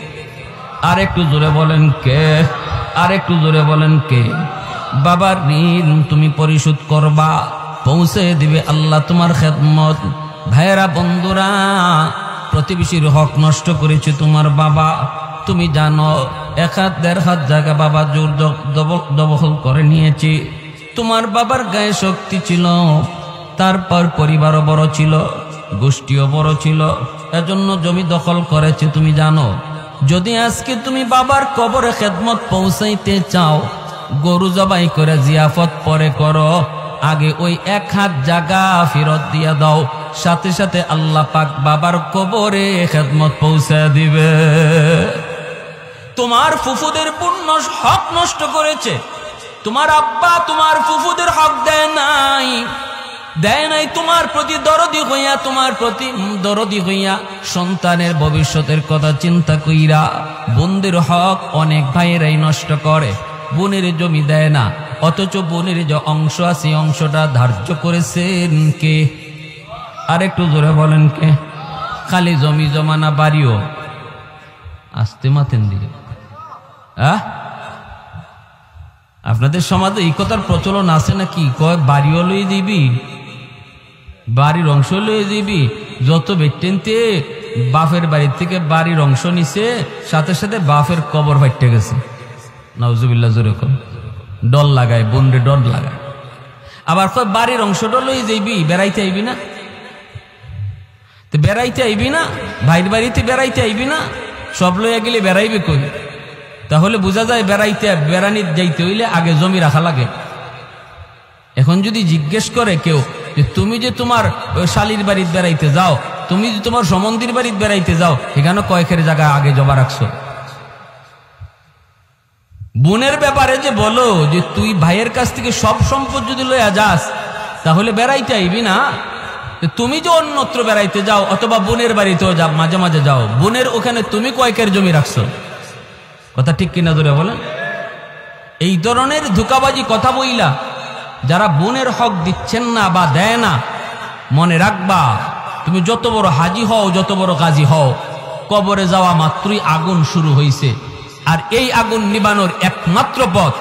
আর একটু জোরে বলেন কে? আর একটু জোরে বলেন কে? বাবার ঋণ তুমি পরিশোধ করবা, পৌঁছে দিবে আল্লাহ তোমার খেদমত। ভাইরা বন্ধুরা, প্রতিবেশীর হক নষ্ট করেছে তোমার বাবা, তুমি জানো 1 হাত 1.5 হাত জায়গা বাবা জোর দখল করে নিয়েছে। তোমার বাবার গায়ে শক্তি ছিল, তারপর পরিবারও বড় ছিল, গোষ্ঠীও বড় ছিল, এজন্য জমি দখল করেছে। তুমি জানো, যদি আজকে তুমি বাবার কবরে খেদমত পৌঁছাইতে চাও, গরু জবাই করে জিয়াফত পরে করো, আগে ওই 1 হাত জায়গা ফেরত দিয়া দাও, সাথে সাথে আল্লাহ পাক বাবার কবরে খেদমত পৌঁছে দিবে। তোমার ফুফুদের পূর্ণ হক নষ্ট করেছে, তোমার আব্বা তোমার ফুফুদের হক দেয় নাই, তোমার প্রতি দরদি হইয়া, তোমার প্রতি দরদি হইয়া, সন্তানের ভবিষ্যতের কথা চিন্তা কইরা বোনদের হক অনেক ভাইয়েরাই নষ্ট করে। বোনের জমি দেয় না, অথচ বোনের যে অংশ আছে অংশটা ধার্য করেছেন কে? আর একটু জোরে বলেন কে? খালি জমি জমানা বাড়িও আসতে মাতেন দিয়ে। আপনাদের সমাজে এই কথার প্রচলন আছে নাকি? কয় বাড়িও লই দিবি, বাড়ির অংশ লই দিবি। যত ব্যক্তিতে বাপের বাড়ির থেকে বাড়ির অংশ নিছে, সাথে সাথে বাপের কবর ফাইটে গেছে। নাউজুবিল্লাহ, জোরে কম ডর লাগায়, বোনরে ডর লাগায়। আবার কয় বাড়ির অংশটা লই যাইবি, বেড়াইতে আইবি না? তো বেড়াইতে আইবি না, ভাইয়ের বাড়িতে বেড়াইতে আইবি না, সব লইয়া গেলে বেড়াইবে কই? তাহলে বোঝা যায় বেড়ানি যাইতে হইলে আগে জমি রাখা লাগে। এখন যদি জিজ্ঞেস করে কেউ যে তুমি যে তোমার শালির বাড়িতে বেড়াইতে যাও, তুমি যে তোমার সম্বন্ধীর বাড়িতে বেড়াইতে যাও, এখানে কয়েকের জায়গায় আগে জমা রাখছো? বোনের ব্যাপারে যে বলো যে তুই ভাইয়ের কাছ থেকে সব সম্পদ যদি লইয়া যাস, তাহলে বেড়াইতে আইবি না। তুমি যে অন্যত্র বেড়াইতে যাও অথবা বোনের বাড়িতেও যাও, মাঝে মাঝে যাও, বোনের ওখানে তুমি কয়েকের জমি রাখছো? কথা ঠিক কিনা ধরে বলেন? এই ধরনের ধোঁকাবাজি কথা বইলা যারা বোনের হক দিচ্ছেন না বা দেয় না, মনে রাখবা তুমি যত বড় হাজি হও, যত বড় গাজী হও, কবরে যাওয়া মাত্রই আগুন শুরু হইছে। আর এই আগুন নিবানোর একমাত্র পথ,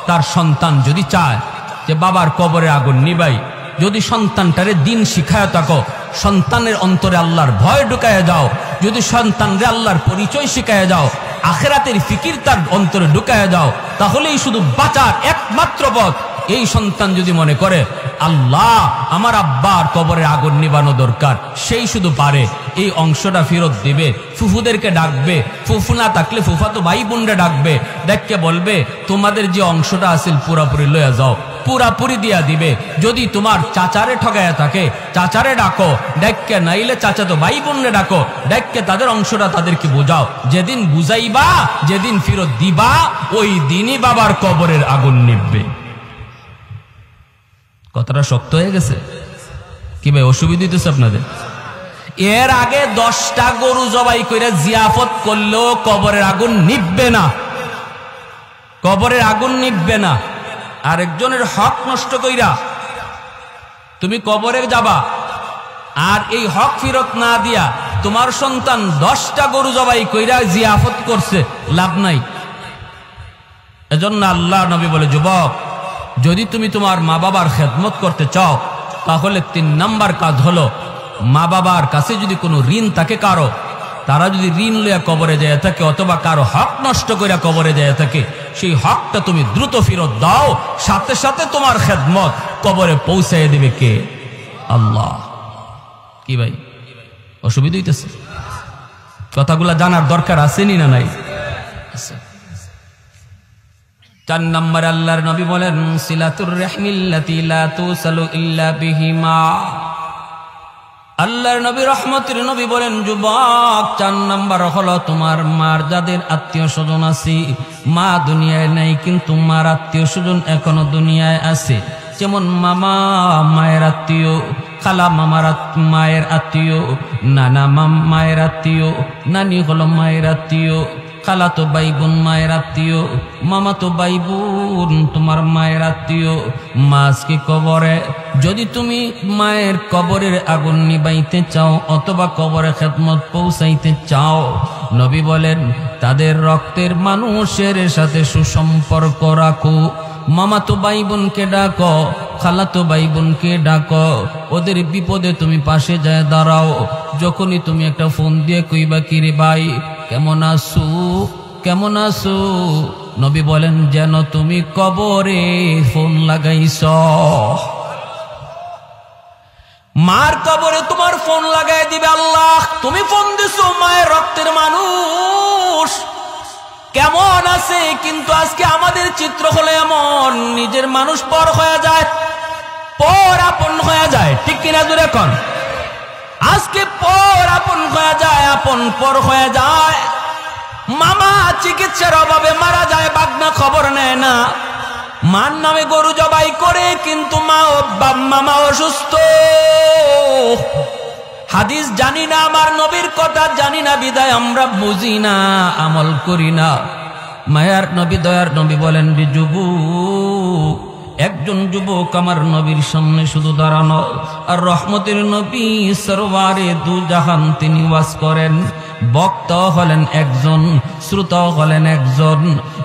তার সন্তান যদি চায় যে বাবার কবরে আগুন নিবাই, যদি সন্তানটারে দিন শিখায় থাকো, সন্তানের অন্তরে আল্লাহর ভয় ঢুকায় যাও, যদি সন্তানরে আল্লাহর পরিচয় শিখায় যাও, আখিরাতের ফিকির তার অন্তরে ঢুকায় যাও, তাহলেই শুধু বাঁচার একমাত্র পথ। এই সন্তান যদি মনে করে আল্লাহ আমার আব্বার কবরে আগুন নিবানো দরকার, সেই শুধু পারে এই অংশটা ফেরত দিবে, ফুফুদেরকে ডাকবে, ফুফু না থাকলে ফুফাতো ভাই বোনরা ডাকবে, দেখকে বলবে তোমাদের যে অংশটা আছিল পুরাপুরি লইয়া যাও, পুরাপুরি দিয়া দিবে। যদি তোমার চাচারে ঠগায়া থাকে, চাচারে ডাকো, দেখকে নাইলে চাচাতো ভাই বোনরে ডাকো, দেখকে তাদের অংশটা তাদেরকে বোঝাও। যেদিন বুঝাইবা, যেদিন ফেরত দিবা, ওই দিনই বাবার কবরের আগুন নিববে। কথাটা শক্ত হয়ে গেছে কি ভাই? অসুবিধা হইতেছে আপনাদের? এর আগে 10টা গরু জবাই করে জিয়াফত করলেও কবরের আগুন নিববে না, কবরের আগুন নিববে না। আরেকজনের হক নষ্ট কইরা তুমি কবরে যাবা, আর এই হক ফেরত না দিয়া তোমার সন্তান 10টা গরু জবাই কইরা জিয়াফত করছে, লাভ নাই। এজন্য আল্লাহ নবী বলে, যুবক যদি তুমি তোমার মা বাবার খেদমত করতে চাও, তাহলে 3 নাম্বার কাজ হলো, মা বাবার কাছে যদি কোনো ঋণ থাকে কারো, তারা যদি ঋণ লইয়া কবরে যায় থাকে অথবা কারো হক নষ্ট করে কবরে যায় থাকে, সেই হকটা তুমি দ্রুত ফেরত দাও, সাথে সাথে তোমার খেদমত কবরে পৌঁছায় দিবে কে? আল্লাহ। কি ভাই অসুবিধা হইতেছে? কথাগুলা জানার দরকার আছে না নাই? 4 নম্বর আল্লাহর নবী বলেন, সিলাতুর রাহমিল্লাতি লা তুসালু ইল্লা বিহিমা। আল্লাহর নবী রহমতের নবী বলেন, যুবক 4 নাম্বার হলো তোমার মার যাদের আত্মীয় স্বজন আছে, মা দুনিয়ায় নাই কিন্তু মার আত্মীয় স্বজন এখনো দুনিয়ায় আছে। যেমন মামা মায়ের আত্মীয়, খালা মামার মায়ের আত্মীয়, নানা মায়ের আত্মীয়, নানি হলো মায়ের আত্মীয়, খালা তো ভাই বোন মায়ের আত্মীয়, মামা তো ভাই বোন তোমার মায়ের আত্মীয়। মাছকে কবরে যদি তুমি মায়ের কবরের আগুন নিবাইতে চাও অথবা কবরে খেদমত পৌঁছাইতে চাও, নবী বলেন তাদের রক্তের মানুষের সাথে সুসম্পর্ক রাখো। মামা তো ভাই বোনকে ডাকো, খালা তো ভাই বোনকে ডাকো, ওদের বিপদে তুমি পাশে যায় দাঁড়াও। যখনই তুমি একটা ফোন দিয়ে কইবা কিরে ভাই কেমন আছো, কেমন আছো, নবী বলেন যেন তুমি কবরে ফোন লাগাইছ। মার কবরে তোমার ফোন লাগাই দিবে আল্লাহ। তুমি ফোন দিছো মায়ের রক্তের মানুষ কেমন আছে, কিন্তু আজকে আমাদের চিত্র হলো এমন, নিজের মানুষ পর হয়ে যায়, পর আপন হয়ে যায়। ঠিক কিনা জোরে এখন? আজকে পর আপন হয়ে যায়, আপন পর হয়ে যায়। মামা চিকিৎসার অভাবে মারা যায়, বাগনা খবর নেয় না। মার নামে গরু জবাই করে, কিন্তু মামা অসুস্থ। হাদিস জানি না, আমার নবীর কথা জানি না, বিদায় আমরা বুঝি না, আমল করি না। মায়ার নবী দয়ার নবী বলেন, যুবক একজন যুবক আমার নবীর সামনে শুধু দাঁড়ানো, আর রহমতের নবী সরওয়ারে দু জাহান তিনি ওয়াজ করেন। বক্তা হলেন একজন, শ্রোতা হলেন একজন।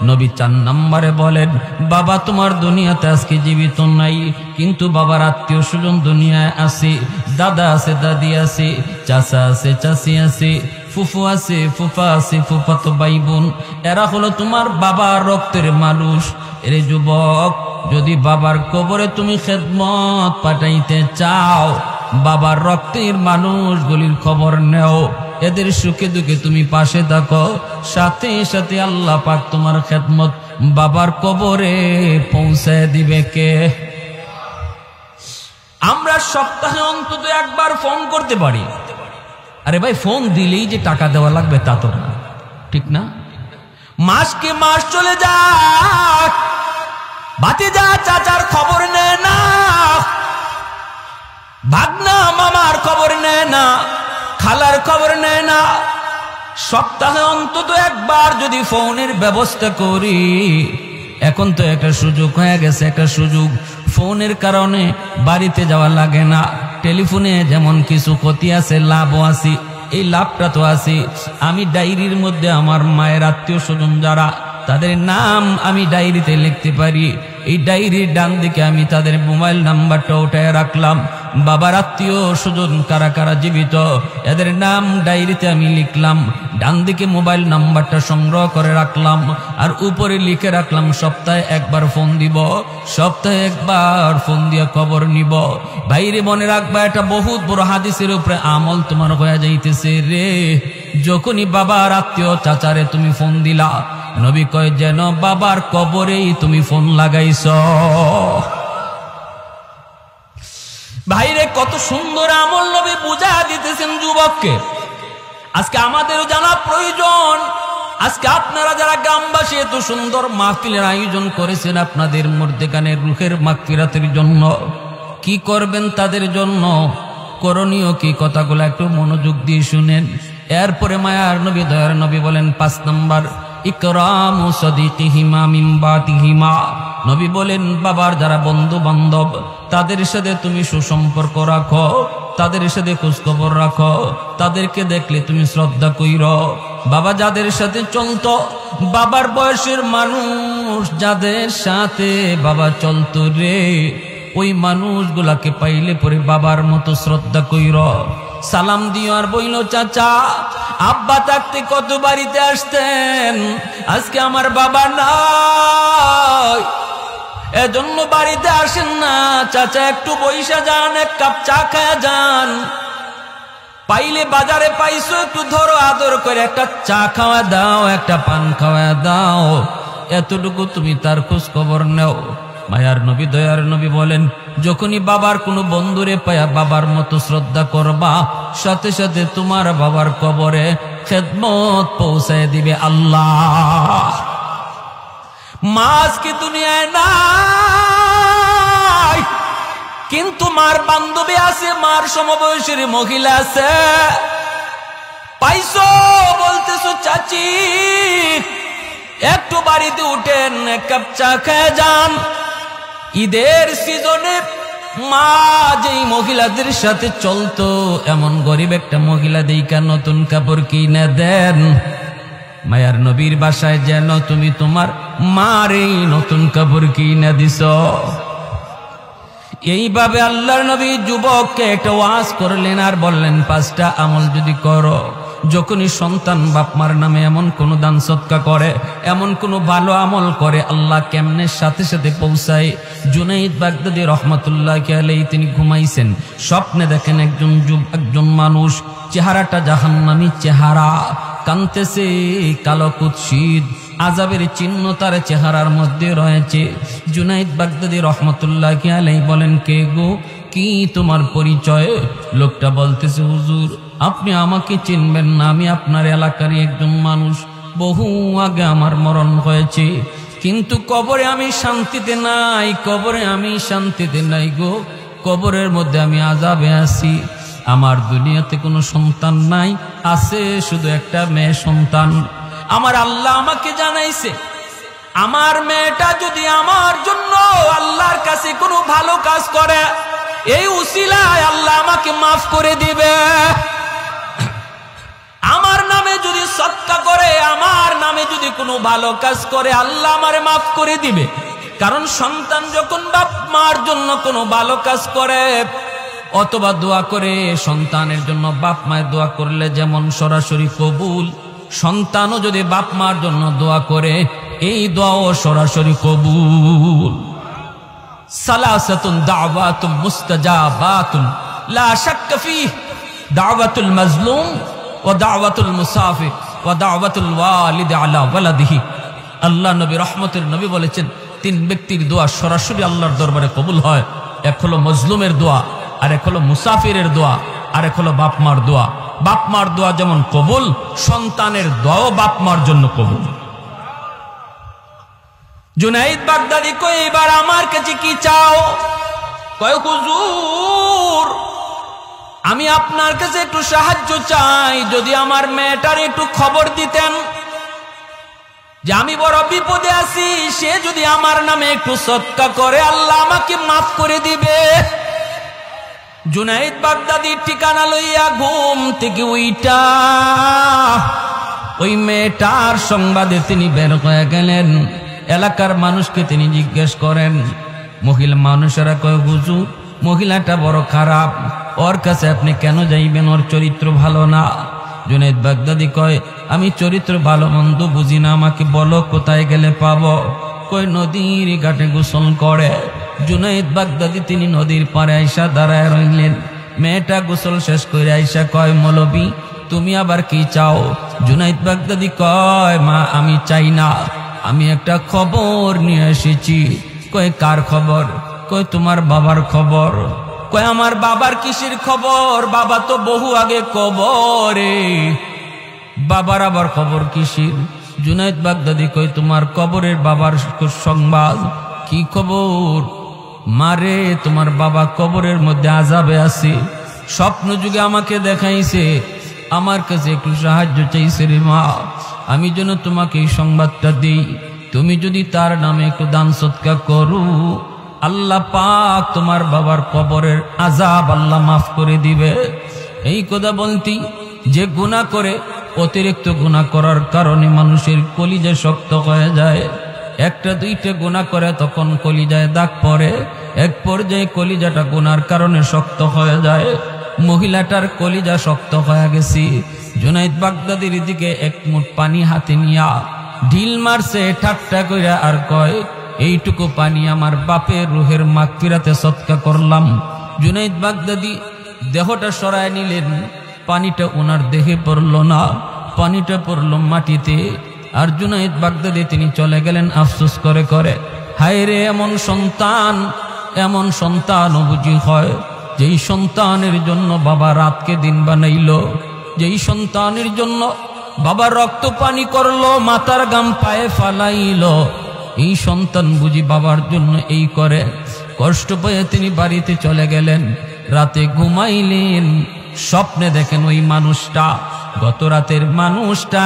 নবী 4 নম্বরে বলেন, বাবা তোমার দুনিয়াতে আজকে জীবিত নাই, কিন্তু বাবার আত্মীয় স্বজন দুনিয়ায় আছে, দাদা আছে, দাদি আছে, চাচা আছে, চাচি আছে, ফুফু আছে, ফুফা আছে, ফুফাতো ভাই বোন, এরা হলো তোমার বাবার রক্তের মানুষ। এরে যুবক, যদি বাবার কবরে তুমি খেদমত পাঠাইতে চাও, বাবার রক্তের মানুষগুলির খবর নেও, এদের সুখে দুঃখে তুমি পাশে থাকো, সাথে সাথে আল্লাহ পাক তোমার খেদমত বাবার কবরে পৌঁছায় দিবে কে? আমরা সপ্তাহে অন্তত একবার ফোন করতে পারি। আরে ভাই, ফোন দিলেই যে টাকা দেওয়া লাগবে তা তো না, ঠিক না? মাসকে মাস চলে যায়, ভাতিজা চাচার খবর নেয় না, ভাগনা মামার নেয় না, খালার খবর নেয় না। সপ্তাহে অন্তত একবার যদি ফোনের ব্যবস্থা করি। এখন তো একটা সুযোগ হয়ে গেছে, একটা সুযোগ, ফোনের কারণে বাড়িতে যাওয়া লাগে না। টেলিফোনে যেমন কিছু ক্ষতি আছে, লাভও আছে। এই লাভটা তো আছে, আমি ডায়েরির মধ্যে আমার মায়ের আত্মীয় স্বজন যারা, তাদের নাম আমি ডায়েরিতে লিখতে পারি। এই ডায়েরির ডান দিকে আমি তাদের মোবাইল নাম্বারটা উঠায় রাখলাম। বাবার আত্মীয় স্বজন কারা কারা জীবিত, এদের নাম ডায়েরিতে আমি লিখলাম। ডান দিকে মোবাইল নাম্বারটা সংগ্রহ করে রাখলাম, আর উপরে লিখে রাখলাম সপ্তাহে একবার ফোন দিব, সপ্তাহে একবার ফোন দিয়ে খবর নিব। বাইরে মনে রাখবা, এটা বহুত বড় হাদিসের উপরে আমল তোমার হয়ে যাইতেছে রে। যখনই বাবার আত্মীয় চাচারে তুমি ফোন দিলা, নবী কয় যেন বাবার কবরেই তুমি ফোন লাগাইছ। ভাইরে কত সুন্দর আমল নবী বুঝা দিতেছেন যুবককে। আজকে আমাদেরও জানা প্রয়োজন। আজকে আপনারা যারা গ্রামবাসী এত সুন্দর মাহফিলের আয়োজন করেছেন আপনাদের মধ্যেখানে রুহের মাগফিরাতের জন্য, কি করবেন তাদের জন্য, করণীয় কি কথাগুলো একটু মনোযোগ দিয়ে শুনেন। এরপরে মায়ার নবী দয়ার নবী বলেন 5 নাম্বার, ইকরামু সাদিকিহিমা মিন বাতিহিমা। নবী বলেন বাবার যারা বন্ধু বান্ধব তাদের সাথে তুমি সুসম্পর্ক রাখো, তাদের সাথে খোঁজখবর রাখো, তাদেরকে দেখলে তুমি শ্রদ্ধা কইরো। বাবা যাদের সাথে চলতো, বাবার বয়সের মানুষ যাদের সাথে বাবা চলতো রে, ওই মানুষগুলাকে পাইলে পরে বাবার মতো শ্রদ্ধা কইরো, সালাম দিও। আর বইল চাচা আব্বা থাকতে কত বাড়িতে আসতেন, আজকে আমার বাবা নাই, এজন্য বাড়িতে আসেন না। চাচা একটু বইসা যান, এক কাপ চা খায়া যান। পাইলে বাজারে পাইছো একটু ধরো, আদর করে একটা চা খাওয়া দাও, একটা পান খাওয়া দাও, এতটুকু তুমি তার খোঁজ খবর নেও। মায়ার নবী দয়ার নবী বলেন যখনই বাবার কোনো বন্ধুরে পায়া বাবার মতো শ্রদ্ধা করবা, সাথে সাথে তোমার বাবার কবরে খেদমত পৌঁছায় দিবে আল্লাহ। মা আজকে দুনিয়ায় নাই, কিন্তু মার বান্ধবী আছে, মার সমবয়সের মহিলা আছে। পাইছো বলতেছো চাচি একটু বাড়িতে উঠেন, এক কাপ চা খেয়ে যান। ঈদের সিজনে মা যেই মহিলাদের সাথে চলতো, এমন গরিব একটা মহিলা দেইকা নতুন কাপড় কিনে দেন। মায়ার নবীর বাসায় যেন তুমি তোমার মার এই নতুন কাপড় কিনে দিছ। এইভাবে আল্লাহর নবী যুবককে একটা ওয়াজ করলেন আর বললেন 5টা আমল যদি করো, যখনই সন্তান বাপ মার নামে এমন কোন দান সদকা করে, এমন কোন ভালো আমল করে, আল্লাহ কেমনে সাথে সাথে পৌঁছায়। জুনাইদ বাগদাদী রহমাতুল্লাহি আলাইহি তিনি ঘুমাইছেন, স্বপ্নে দেখেন একজন মানুষ, চেহারাটা জাহান্নামী চেহারা, কানতেছে, কালো কুৎসিত, আযাবের চিহ্ন তার চেহারার মধ্যে রয়েছে। জুনাইদ বাগদাদী রহমাতুল্লাহি আলাইহি বলেন কে গো, কি তোমার পরিচয়? লোকটা বলতেছে হুজুর আপনি আমাকে চিনবেন না, আমি আপনার এলাকারই একজন মানুষ, বহু আগে আমার মরণ হয়েছে, কিন্তু কবরে আমি শান্তিতে নাই, কবরে আমি শান্তিতে নাই গো, কবরের মধ্যে আমি আযাবে আছি। আমার দুনিয়াতে কোনো সন্তান নাই, আছে শুধু একটা মেয়ে সন্তান। আমার আল্লাহ আমাকে জানাইছে আমার মেয়েটা যদি আমার জন্য আল্লাহর কাছে কোনো ভালো কাজ করে, এই উসিলায় আল্লাহ আমাকে মাফ করে দিবে। আমার নামে যদি সদকা করে, আমার নামে যদি কোনো ভালো কাজ করে, আল্লাহ আমারে মাফ করে দিবে। কারণ সন্তান যখন বাপ মার জন্য কোনো ভালো কাজ করে অথবা দোয়া করে, সন্তানের জন্য বাপ মায়ের দোয়া করলে যেমন সরাসরি কবুল, সন্তানও যদি বাপ মার জন্য দোয়া করে এই দোয়াও সরাসরি কবুল। সালাসাতুন দাওয়াতুম মুস্তাজাবাতুন লা শাক্কা ফীহ, দাওয়াতুল মাজলুম ওয়া দাওয়াতুল মুসাফির ওয়া দাওয়াতুল ওয়ালিদ আলা ওয়ালাদিহি। আল্লাহ নবী রহমতের নবী বলেছেন 3 ব্যক্তির দোয়া সরাসরি আল্লাহর দরবারে কবুল হয়। এক হলো মজলুমের দোয়া, আর এক হলো মুসাফিরের দোয়া, আর এক হলো বাপ মার দোয়া। বাপ মার দোয়া যেমন কবুল, সন্তানের দোয়াও বাপ মার জন্য কবুল। জুনাইদ বাগদাদী কই এবার আমার কাছে কি চাও? কয় হুজুর আমি আপনার কাছে একটু সাহায্য চাই, যদি আমার মেয়েটার একটু খবর দিতেন যে আমি বড় বিপদে আছি, সে যদি আমার নামে একটু সদকা করে আল্লাহ আমাকে মাফ করে দিবে। জুনাইদ বাগদাদির ঠিকানা লইয়া ঘুম থেকে উইটা ওই মেয়েটার সংবাদে তিনি বের হয়ে গেলেন। এলাকার মানুষকে তিনি জিজ্ঞেস করেন, মহিলা মানুষেরা কয় হুজুর মহিলাটা বড় খারাপ, ওর কাছে আপনি কেন যাইবেন, ওর চরিত্র ভালো না। জুনাইদ বাগদাদি কয় আমি চরিত্র ভালো মন্দ বুঝি না, আমাকে বলো কোথায় গেলে পাবো। কই নদীর ঘাটে গোসল করে। জুনাইদ বাগদাদি তিনি নদীর পাড়ে আইসা দাঁড়ায় রইলেন। মেয়েটা গোসল শেষ করে আইসা কয় মৌলবী তুমি আবার কি চাও? জুনাইদ বাগদাদি কয় মা আমি চাই না, আমি একটা খবর নিয়ে এসেছি। কয় কার খবর? কয় তোমার বাবার খবর। কয় আমার বাবার কিসের খবর? বাবা তো বহু আগে কবরে। বাবার আবার খবর কিসের? জুনাইদ বাগদাদি কয় তোমার কবরের বাবার সংবাদ। কি খবর? মারে তোমার বাবা কবরের মধ্যে আযাবে আছে, স্বপ্ন যুগে আমাকে দেখাইছে, আমার কাছে একটু সাহায্য চাইছে রে মা, আমি যেন তোমাকে এই সংবাদটা দিই। তুমি যদি তার নামে একটু দান সদকা করো, আল্লাহ পাক তোমার বাবার কবরের আযাব আল্লাহ মাফ করে দিবে। এই কথা বলতি যে গুনাহ করে, অতিরিক্ত গুনাহ করার কারণে মানুষের কলিজা শক্ত হয়ে যায়। একটা দুইটা গুনাহ করে তখন কলিজায় দাগ পড়ে, এক পর্যায়ে কলিজাটা গুনার কারণে শক্ত হয়ে যায়। মহিলাটার কলিজা শক্ত হয়ে গেছে। জুনাইদ বাগদাদির দিকে এক মুঠ পানি হাতে নিয়া ঢিল মারছে ঠাট্টা কইরা, আর কয় এইটুকু পানি আমার বাপের রুহের মাগফিরাতে সদকা করলাম। জুনাইদ বাগদাদি দেহটা সরায় নিলেন, পানিটা ওনার দেহে পড়ল না, পানিটা পড়ল মাটিতে। আর জুনাইদ বাগদাদি তিনি চলে গেলেন আফসোস করে করে, হায় রে এমন সন্তান বুঝি হয় যেই সন্তানের জন্য বাবা রাতকে দিন বানাইল, যেই সন্তানের জন্য বাবা রক্ত পানি করলো, মাথার গাম পায়ে ফালাইল, এই সন্তান বুঝি বাবার জন্য এই করে। কষ্ট পেয়ে তিনি বাড়িতে চলে গেলেন। রাতে ঘুমাইলেন, স্বপ্নে দেখেন ওই মানুষটা, গত রাতের মানুষটা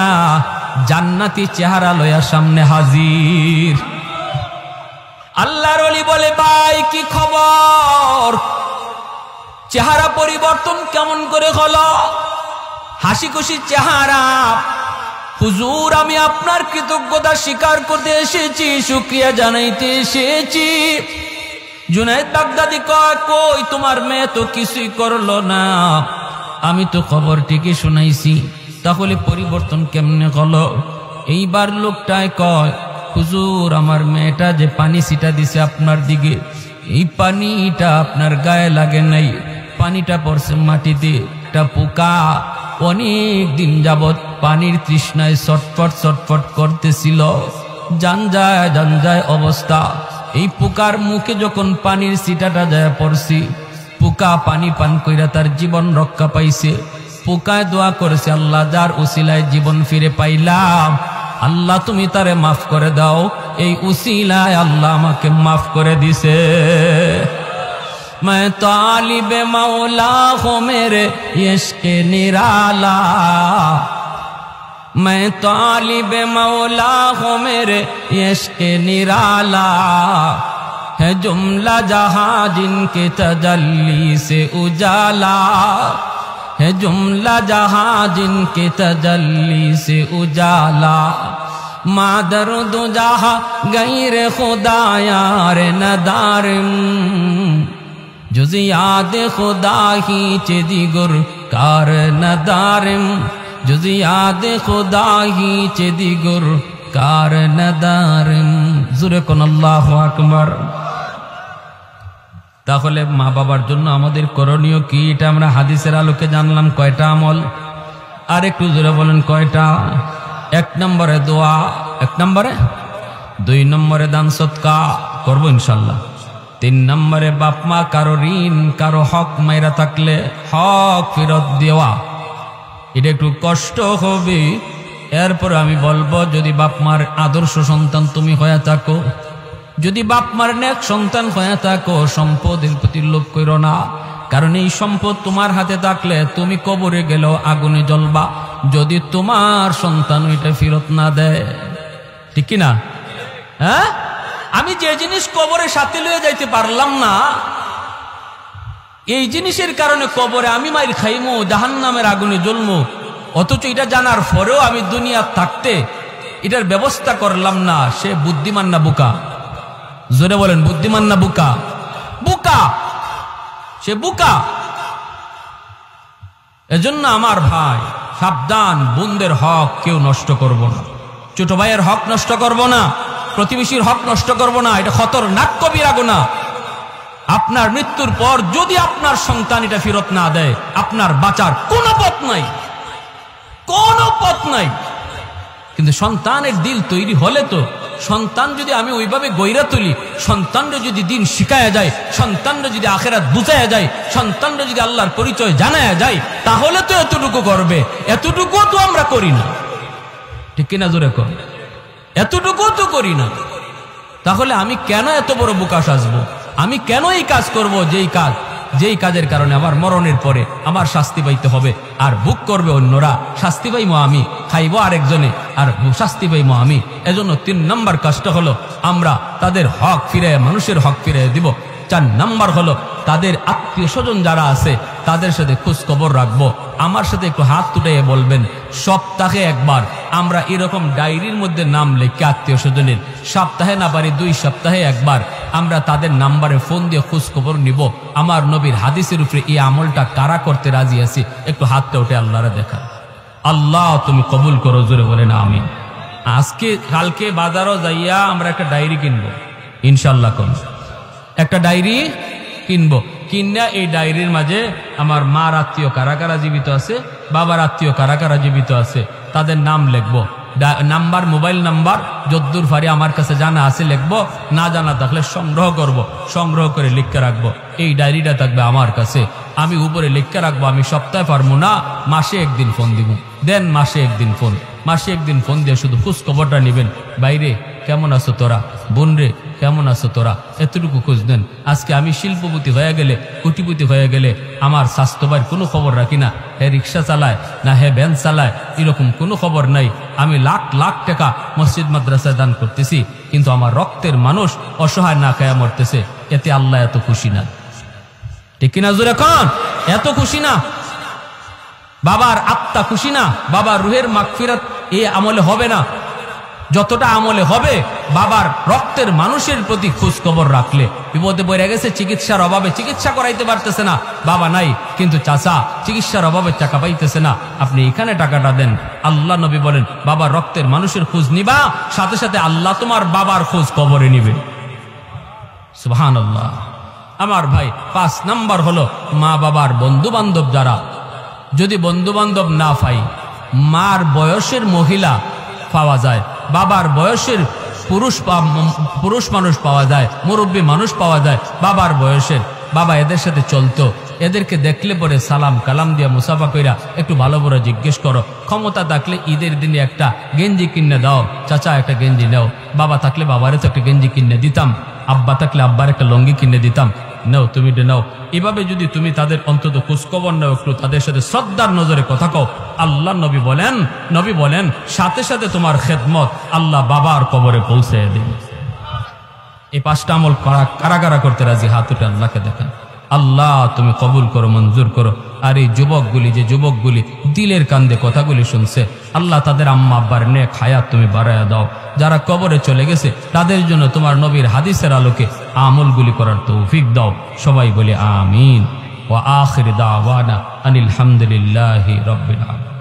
জান্নাতি চেহারা লয়া সামনে হাজির। আল্লাহর ওলি বলে ভাই কি খবর? চেহারা পরিবর্তন কেমন করে হলো? হাসি খুশি চেহারা। হুজুর আমি আপনার কৃতজ্ঞতা স্বীকার করতে এসেছি, শুকরিয়া জানাইতে এসেছি। জুনাইদ বাগদাদি কয় কই তোমার মেয়ে তো কিছুই করলো না, আমি তো খবর ঠিকই শুনাইছি, তাহলে পরিবর্তন কেমনে হলো? এইবার লোকটায় কয় হুজুর আমার মেয়েটা যে পানি ছিটা দিছে আপনার দিকে, এই পানিটা আপনার গায়ে লাগে নাই, পানিটা পড়ছে মাটিতে। একটা পোকা অনেক দিন যাবৎ পানির তৃষ্ণায় ছটফট করতেছিল, জান যায় অবস্থা। এই পোকার মুখে যখন পানির ছিটাটা যায় পড়ছি, পোকা পানি পান কইরা তার জীবন রক্ষা পাইছে। পোকায় দোয়া করেছে আল্লাহ যার উসিলায় জীবন ফিরে পাইলাম, আল্লাহ তুমি তারে মাফ করে দাও। এই উসিলায় আল্লাহ আমাকে মাফ করে দিছে। मैं तालिब मौला हो मेरे इश्क निराला, मैं तालिब मौला हो मेरे इश्क निराला, है जुमला जहां जिनके तजल्ली से उजाला, है जुमला जहां जिनके तजल्ली से उजाला, मादर दो जहां गैर खुदा यार नदारिम, जुज़ याद खुदा ही चेदिगुर कार नदारिम, जुज़ याद खुदा ही चेदिगुर कार नदारिम। जुरे कोन আল্লাহু আকবার। তাহলে মা বাবার জন্য আমাদের করণীয় কি, এটা আমরা হাদিসের আলোকে জানলাম। কয়টা আমল? আর একটু জোরে বলেন কয়টা? 1 নম্বরে দোয়া, 1 নম্বরে, 2 নম্বরে দান সদকা করব ইনশাআল্লাহ, 3 নম্বরে বাপ মা কারো ঋণ কারো হক মাইরা থাকলে হক ফেরত দেওয়া। এটা একটু কষ্ট হবে, এরপর আমি বলবো যদি বাপ মার আদর্শ সন্তান তুমি হয়ে থাকো, যদি বাপ মার নেক সন্তান হয়ে থাকো, সম্পদের প্রতি লোভ করো না, কারণ এই সম্পদ তোমার হাতে থাকলে তুমি কবরে গেলেও আগুনে জ্বলবা যদি তোমার সন্তান ওইটা ফেরত না দেয়। ঠিক কিনা? হ্যাঁ, আমি যে জিনিস কবরে সাথে লয়ে যাইতে পারলাম না, এই জিনিসের কারণে কবরে আমি মাইর খাইমু, জাহান্নামের আগুনে জ্বলমু, অথচ এটা জানার পরেও আমি দুনিয়া থাকতে এটার ব্যবস্থা করলাম না, সে বুদ্ধিমান না বোকা? জোরে বলেন, বুদ্ধিমান না বোকা? বোকা, সে বোকা। এজন্য আমার ভাই সাবধান, বোনদের হক কেউ নষ্ট করব না, ছোট ভাইয়ের হক নষ্ট করব না, প্রতিবেশীর হক নষ্ট করব না। এটা খতরনাক কবিরা গুনাহ। আপনার মৃত্যুর পর যদি আপনার সন্তান এটা ফেরত না দেয়, আপনার বাঁচার কোনো পথ নাই, কোনো পথ নাই। কিন্তু সন্তানের দিল তৈরি হলে তো, সন্তান যদি আমি ওইভাবে গইরা তুলি, সন্তানরা যদি দিন শিখায়া যায়, সন্তানরা যদি আখেরাত বুঝায়া যায়, সন্তানরা যদি আল্লাহর পরিচয় জানায়া যায়, তাহলে তো এতটুকু করবে। এতটুকু তো আমরা করি না, ঠিক কিনা জোরে কর? এতটুকু তো করি না। তাহলে আমি কেন এত বড় বোকা সাজবো? আমি কেন এই কাজ করব যেই কাজের কারণে আমার মরণের পরে আমার শাস্তি পাইতে হবে, আর ভোগ করবে অন্যরা, শাস্তি পাইমো আমি, খাইব আরেকজনে, আর শাস্তি পাইমো আমি। এজন্য 3 নম্বর কাজটা হলো আমরা তাদের হক ফিরে, মানুষের হক ফিরে দিব। 4 নম্বর হলো তাদের আত্মীয় স্বজন যারা আছে তাদের সাথে খোঁজ খবর রাখবো। আমার সাথে একটু হাত তুটাইয়ে বলবেন, সপ্তাহে একবার আমরা এরকম ডায়েরির মধ্যে নাম লিখে আত্মীয় স্বজনের, সপ্তাহে না পারি 2 সপ্তাহে একবার আমরা তাদের নাম্বারে ফোন দিয়ে খোঁজ খবর নিব। আমার নবীর হাদিসের উপরে এই আমলটা কারা করতে রাজি আছি? একটু হাতটা উঠে আল্লাহরে দেখা। আল্লাহ তুমি কবুল করো, জোরে বলেন আমিন। আজকে কালকে বাজারও যাইয়া আমরা একটা ডায়েরি কিনবো ইনশাল্লাহ। কোন একটা ডায়েরি কিনবো, কিনা এই ডায়েরির মাঝে আমার মার আত্মীয় কারা কারা জীবিত আছে, বাবার আত্মীয় কারা কারা জীবিত আছে, তাদের নাম লিখবো, নাম্বার, মোবাইল নাম্বার যদ্দূর ফারি আমার কাছে জানা আছে লিখবো, না জানা থাকলে সংগ্রহ করব, সংগ্রহ করে লিখতে রাখবো। এই ডায়েরিটা থাকবে আমার কাছে, আমি উপরে লিখতে রাখবো। আমি সপ্তাহে পারবো না, মাসে একদিন ফোন দিব, দেন মাসে একদিন ফোন, মাসে একদিন ফোন দিয়ে শুধু খোঁজ খবরটা নেবেন। বাইরে কেমন আছো তোরা, বোন রে কেমন আছো তোরা, এতটুকু খোঁজ দেন। আজকে আমি শিল্পপতি হয়ে গেলে, কোটিপতি হয়ে গেলে আমার স্বাস্থ্যবার কোনো খবর রাখি না। হে রিক্সা চালায় না হে ভ্যান চালায়, এরকম কোনো খবর নাই। আমি লাখ লাখ টাকা মসজিদ মাদ্রাসায় দান করতেছি, কিন্তু আমার রক্তের মানুষ অসহায় না খায়া মরতেছে, এতে আল্লাহ এত খুশি না। ঠিক কিনা জোরে কোন? এত খুশি না। বাবার আত্মা খুশি না, বাবার রুহের মাগফিরাত এই আমলে হবে না যতটা আমলে হবে বাবার রক্তের মানুষের প্রতি খোঁজ খবর রাখলে। বিপদে পড়ে গেছে, চিকিৎসার অভাবে চিকিৎসা করাইতে পারতেছে না, বাবা নাই কিন্তু চাচা চিকিৎসার অভাবে টাকা পাইতেছে না, আপনি এখানে টাকাটা দেন। আল্লাহ নবী বলেন, বাবার রক্তের মানুষের খোঁজ নিবা, সাথে সাথে আল্লাহ তোমার বাবার খোঁজ খবরে নিবে। সুবহানাল্লাহ। আমার ভাই 5 নাম্বার হলো মা বাবার বন্ধু বান্ধব যারা, যদি বন্ধু বান্ধব না পাই, মার বয়সের মহিলা পাওয়া যায়, বাবার বয়সের পুরুষ মানুষ পাওয়া যায়, মুরব্বী মানুষ পাওয়া যায় বাবার বয়সের, বাবা এদের সাথে চলতো, এদেরকে দেখলে পরে সালাম কালাম দিয়া মুসাফা কইরা একটু ভালো করে জিজ্ঞেস করো। ক্ষমতা থাকলে ঈদের দিনে একটা গেঞ্জি কিনে দাও, চাচা একটা গেঞ্জি নাও, বাবা থাকলে বাবারে তো একটা গেঞ্জি কিনে দিতাম, আব্বা থাকলে আব্বার একটা লঙ্গি কিনে দিতাম, নাও তুমি নাও। এভাবে যদি তুমি তাদের অন্তত খোঁজখবর নাও, একটু তাদের সাথে শ্রদ্ধার নজরে কথা কও, আল্লাহ নবী বলেন সাথে সাথে তোমার খেদমত আল্লাহ বাবার কবরে পৌঁছে দেবে। এই 5টা আমল কারা কারা করতে রাজি? হাত উঠে আল্লাহকে দেখান। আল্লাহ তুমি কবুল করো, মঞ্জুর করো। আর এই যুবকগুলি দিলের কান্দে কথাগুলি শুনছে, আল্লাহ তাদের আম্মা আব্বার নেক হায়াত তুমি বাড়ায়া দাও। যারা কবরে চলে গেছে তাদের জন্য তোমার নবীর হাদিসের আলোকে আমলগুলি করার তৌফিক দাও। সবাই বলে আমিন। ওয়া আখির দাওয়ানা আনিল হামদুলিল্লাহি রাব্বিল আলামিন।